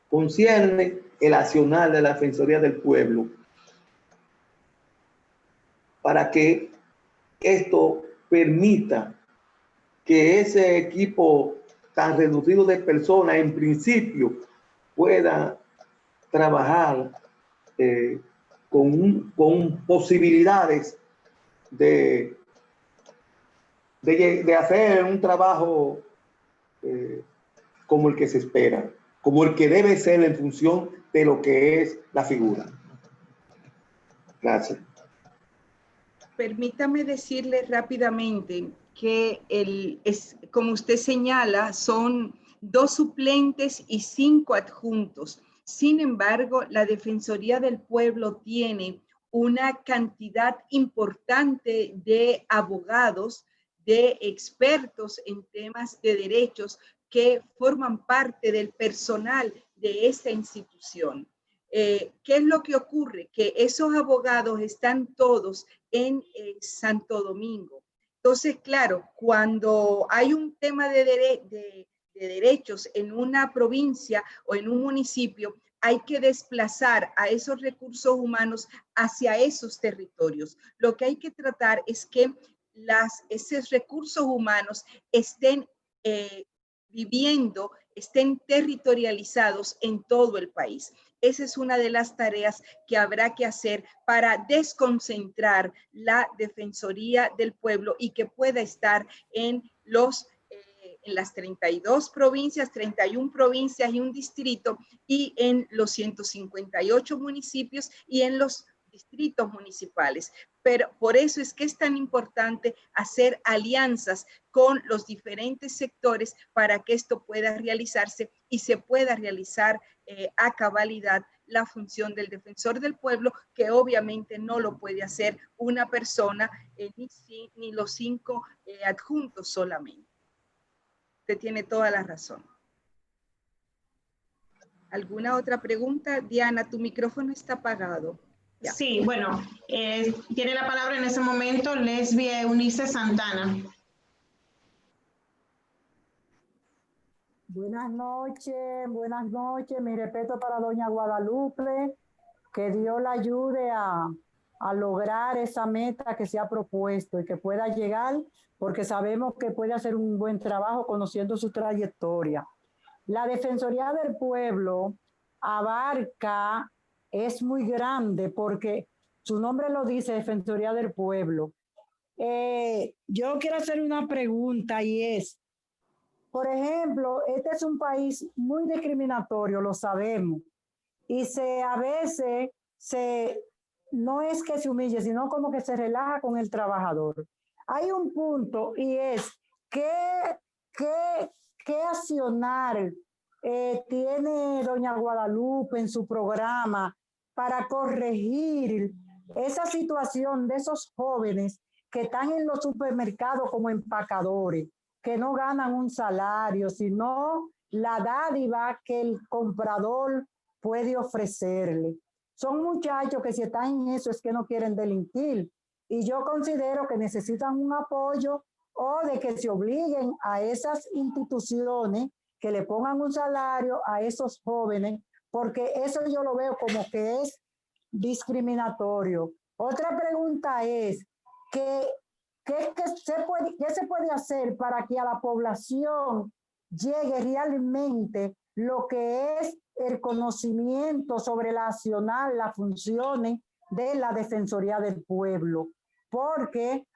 concierne el accionar de la Defensoría del Pueblo, para que esto permita que ese equipo tan reducido de personas en principio pueda trabajar con posibilidades de hacer un trabajo como el que se espera, como el que debe ser en función de lo que es la figura. Gracias. Permítame decirle rápidamente que como usted señala, son 2 suplentes y 5 adjuntos. Sin embargo, la Defensoría del Pueblo tiene una cantidad importante de abogados, de expertos en temas de derechos que forman parte del personal de esta institución. ¿Qué es lo que ocurre? Que esos abogados están todos en Santo Domingo. Entonces, claro, cuando hay un tema de derechos en una provincia o en un municipio, hay que desplazar a esos recursos humanos hacia esos territorios. Lo que hay que tratar es que esos recursos humanos estén viviendo, estén territorializados en todo el país. Esa es una de las tareas que habrá que hacer para desconcentrar la Defensoría del Pueblo y que pueda estar en las 32 provincias, 31 provincias y un distrito, y en los 158 municipios y en los distritos municipales. Pero por eso es que es tan importante hacer alianzas con los diferentes sectores para que esto pueda realizarse y se pueda realizar a cabalidad la función del defensor del pueblo, que obviamente no lo puede hacer una persona ni los 5 adjuntos solamente. Usted tiene toda la razón. ¿Alguna otra pregunta? Diana, tu micrófono está apagado. Ya. Sí, bueno, tiene la palabra en ese momento Lesbia Eunice Santana. Buenas noches, mi respeto para doña Guadalupe, que Dios la ayude a lograr esa meta que se ha propuesto y que pueda llegar, porque sabemos que puede hacer un buen trabajo conociendo su trayectoria. La Defensoría del Pueblo abarca, es muy grande porque su nombre lo dice, Defensoría del Pueblo. Yo quiero hacer una pregunta y es, por ejemplo, este es un país muy discriminatorio, lo sabemos, y a veces no es que se humille, sino como que se relaja con el trabajador. Hay un punto y es, ¿qué accionar tiene doña Guadalupe en su programa para corregir esa situación de esos jóvenes que están en los supermercados como empacadores, que no ganan un salario, sino la dádiva que el comprador puede ofrecerle? Son muchachos que si están en eso es que no quieren delinquir, y yo considero que necesitan un apoyo o de que se obliguen a esas instituciones que le pongan un salario a esos jóvenes, porque eso yo lo veo como que es discriminatorio. Otra pregunta es, ¿qué se puede hacer para que a la población llegue realmente lo que es el conocimiento sobre la accionar, las funciones de la Defensoría del Pueblo? Porque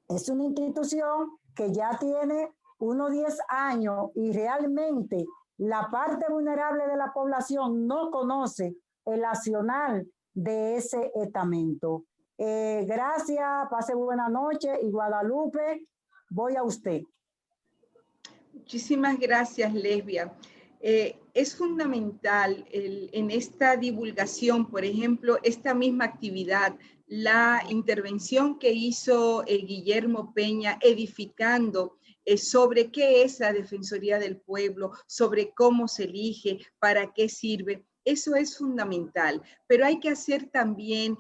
es una institución que ya tiene unos 10 años y realmente la parte vulnerable de la población no conoce el accionar de ese estamento. Gracias, pase buena noche, y Guadalupe, voy a usted. Muchísimas gracias, Lesbia. Es fundamental en esta divulgación, por ejemplo, esta misma actividad, la intervención que hizo Guillermo Peña edificando sobre qué es la Defensoría del Pueblo, sobre cómo se elige, para qué sirve. Eso es fundamental, pero hay que hacer también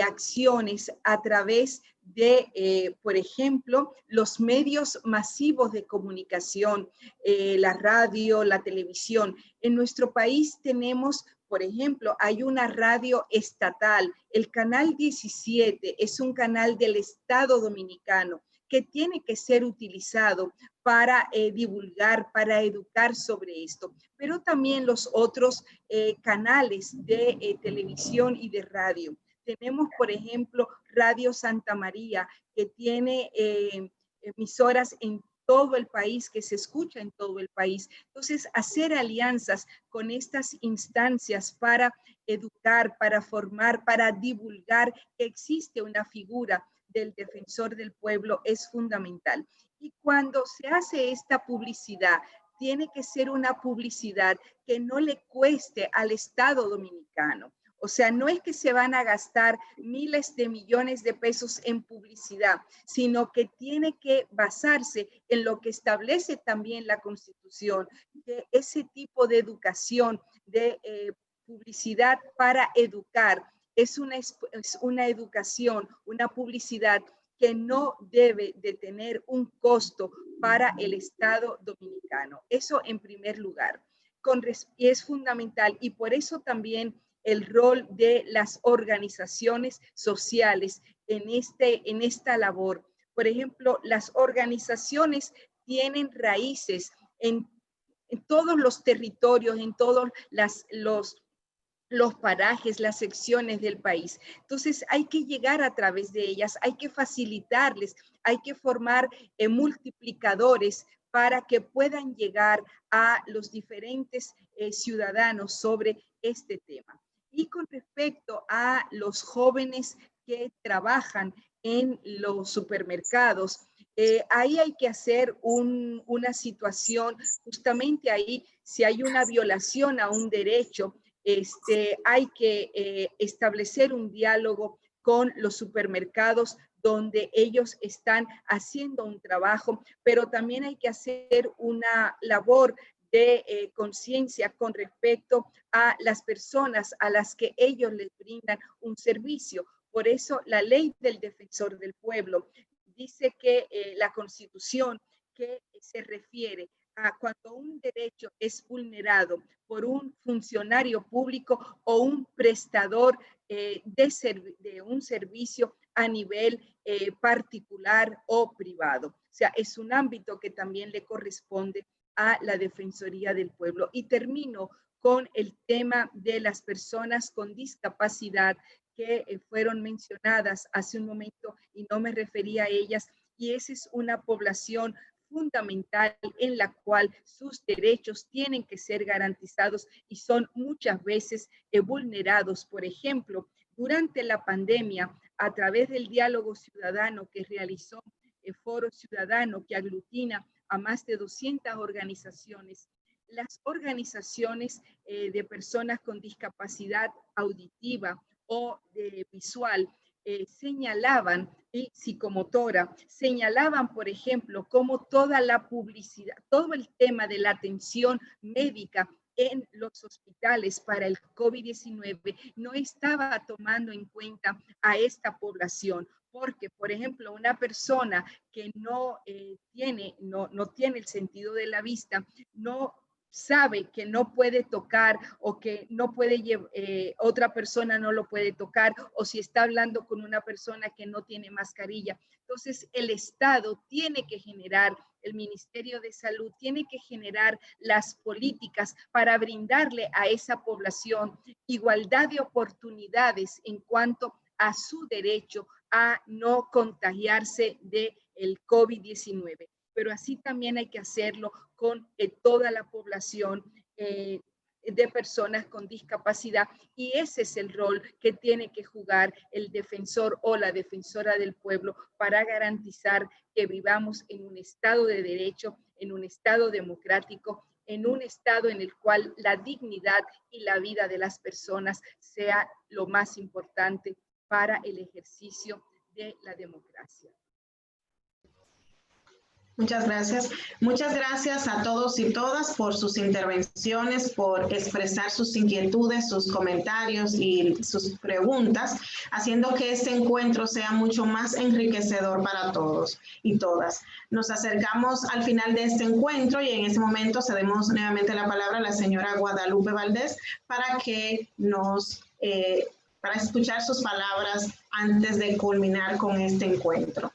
acciones a través de, por ejemplo, los medios masivos de comunicación, la radio, la televisión. En nuestro país tenemos, por ejemplo, hay una radio estatal, el Canal 17 es un canal del Estado Dominicano que tiene que ser utilizado para divulgar, para educar sobre esto, pero también los otros canales de televisión y de radio. Tenemos, por ejemplo, Radio Santa María, que tiene emisoras en todo el país, que se escucha en todo el país. Entonces, hacer alianzas con estas instancias para educar, para formar, para divulgar que existe una figura del defensor del pueblo es fundamental. Y cuando se hace esta publicidad, tiene que ser una publicidad que no le cueste al Estado Dominicano. O sea, no es que se van a gastar miles de millones de pesos en publicidad, sino que tiene que basarse en lo que establece también la Constitución, que ese tipo de educación, de publicidad para educar, es una educación, una publicidad que no debe de tener un costo para el Estado dominicano. Eso en primer lugar. Y es fundamental, y por eso también el rol de las organizaciones sociales en esta labor. Por ejemplo, las organizaciones tienen raíces en todos los territorios, en todos los parajes, las secciones del país. Entonces hay que llegar a través de ellas, hay que facilitarles, hay que formar multiplicadores para que puedan llegar a los diferentes ciudadanos sobre este tema. Y con respecto a los jóvenes que trabajan en los supermercados, ahí hay que hacer una situación, justamente ahí, si hay una violación a un derecho, hay que establecer un diálogo con los supermercados donde ellos están haciendo un trabajo, pero también hay que hacer una labor de conciencia con respecto a las personas a las que ellos les brindan un servicio. Por eso la ley del defensor del pueblo dice que la Constitución que se refiere a cuando un derecho es vulnerado por un funcionario público o un prestador de un servicio a nivel particular o privado. O sea, es un ámbito que también le corresponde a la Defensoría del Pueblo. Y termino con el tema de las personas con discapacidad que fueron mencionadas hace un momento y no me refería a ellas, y esa es una población fundamental en la cual sus derechos tienen que ser garantizados y son muchas veces vulnerados. Por ejemplo, durante la pandemia, a través del diálogo ciudadano que realizó el Foro Ciudadano, que aglutina a más de 200 organizaciones, las organizaciones de personas con discapacidad auditiva o visual señalaban, y psicomotora, señalaban, por ejemplo, cómo toda la publicidad, todo el tema de la atención médica en los hospitales para el COVID-19 no estaba tomando en cuenta a esta población. Porque, por ejemplo, una persona que no tiene el sentido de la vista, no sabe que no puede tocar o que no puede, otra persona no lo puede tocar, o si está hablando con una persona que no tiene mascarilla. Entonces, el Estado tiene que generar, el Ministerio de Salud tiene que generar las políticas para brindarle a esa población igualdad de oportunidades en cuanto a su derecho a no contagiarse del COVID-19. Pero así también hay que hacerlo con toda la población de personas con discapacidad, y ese es el rol que tiene que jugar el defensor o la defensora del pueblo para garantizar que vivamos en un estado de derecho, en un estado democrático, en un estado en el cual la dignidad y la vida de las personas sea lo más importante para el ejercicio de la democracia. Muchas gracias. Muchas gracias a todos y todas por sus intervenciones, por expresar sus inquietudes, sus comentarios y sus preguntas, haciendo que este encuentro sea mucho más enriquecedor para todos y todas. Nos acercamos al final de este encuentro y en este momento cedemos nuevamente la palabra a la señora Guadalupe Valdés para que para escuchar sus palabras antes de culminar con este encuentro.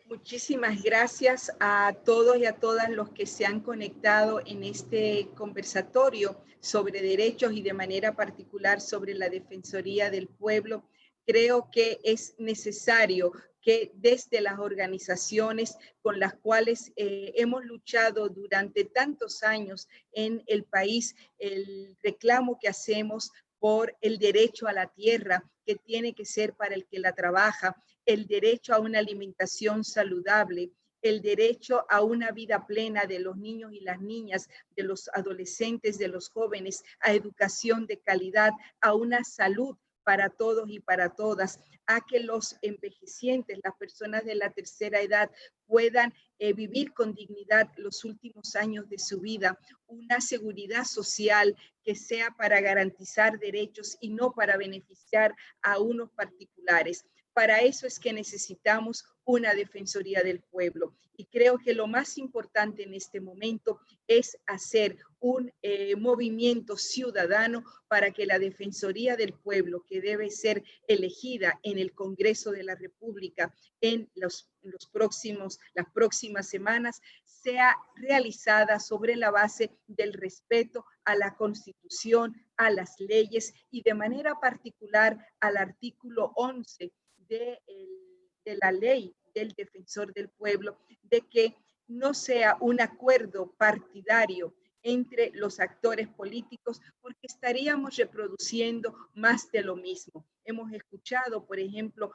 Muchísimas gracias a todos y a todas los que se han conectado en este conversatorio sobre derechos y de manera particular sobre la Defensoría del Pueblo. Creo que es necesario que desde las organizaciones con las cuales hemos luchado durante tantos años en el país, el reclamo que hacemos por el derecho a la tierra, que tiene que ser para el que la trabaja, el derecho a una alimentación saludable, el derecho a una vida plena de los niños y las niñas, de los adolescentes, de los jóvenes, a educación de calidad, a una salud para todos y para todas, a que los envejecientes, las personas de la tercera edad, puedan vivir con dignidad los últimos años de su vida, una seguridad social que sea para garantizar derechos y no para beneficiar a unos particulares. Para eso es que necesitamos una Defensoría del Pueblo. Y creo que lo más importante en este momento es hacer un movimiento ciudadano para que la Defensoría del Pueblo, que debe ser elegida en el Congreso de la República en las próximas semanas, sea realizada sobre la base del respeto a la Constitución, a las leyes y de manera particular al artículo 11 de la ley del Defensor del Pueblo, de que no sea un acuerdo partidario entre los actores políticos, porque estaríamos reproduciendo más de lo mismo. Hemos escuchado, por ejemplo,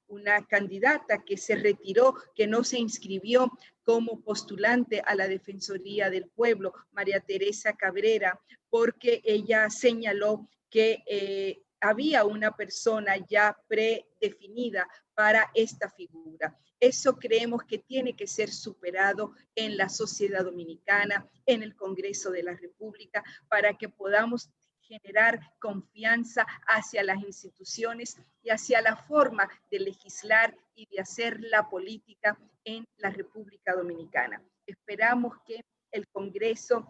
una candidata que se retiró, que no se inscribió como postulante a la Defensoría del Pueblo, María Teresa Cabrera, porque ella señaló que había una persona ya predefinida para esta figura. Eso creemos que tiene que ser superado en la sociedad dominicana, en el Congreso de la República, para que podamos generar confianza hacia las instituciones y hacia la forma de legislar y de hacer la política en la República Dominicana. Esperamos que el Congreso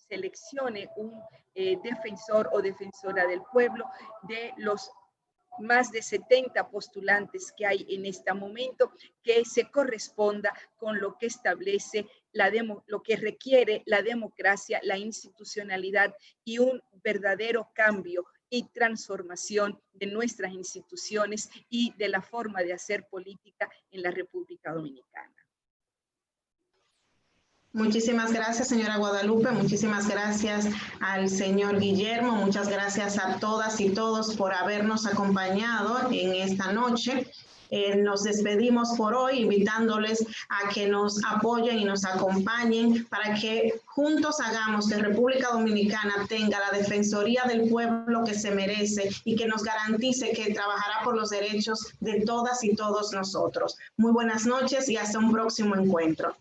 seleccione un defensor o defensora del pueblo de los más de 70 postulantes que hay en este momento, que se corresponda con lo que establece lo que requiere la democracia, la institucionalidad y un verdadero cambio y transformación de nuestras instituciones y de la forma de hacer política en la República Dominicana. Muchísimas gracias, señora Guadalupe. Muchísimas gracias al señor Guillermo. Muchas gracias a todas y todos por habernos acompañado en esta noche. Nos despedimos por hoy, invitándoles a que nos apoyen y nos acompañen para que juntos hagamos que República Dominicana tenga la Defensoría del Pueblo que se merece y que nos garantice que trabajará por los derechos de todas y todos nosotros. Muy buenas noches y hasta un próximo encuentro.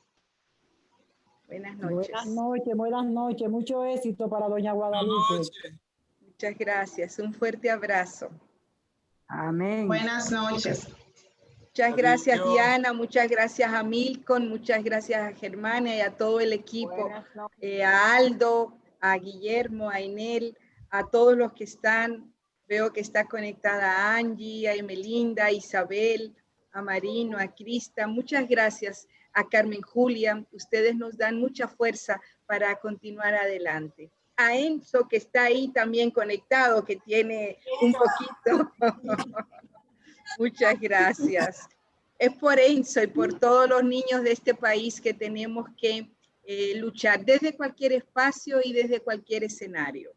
Buenas noches. Buenas noches, buenas noches. Mucho éxito para doña Guadalupe. Muchas gracias. Un fuerte abrazo. Amén. Buenas noches. Muchas gracias, Diana. Muchas gracias a Milton. Muchas gracias a Germania y a todo el equipo. A Aldo, a Guillermo, a Enel, a todos los que están. Veo que está conectada a Angie, a Emelinda, a Isabel, a Marino, a Crista. Muchas gracias. A Carmen Julia, ustedes nos dan mucha fuerza para continuar adelante. A Enzo, que está ahí también conectado, que tiene un poquito. Muchas gracias. Es por Enzo y por todos los niños de este país que tenemos que luchar desde cualquier espacio y desde cualquier escenario.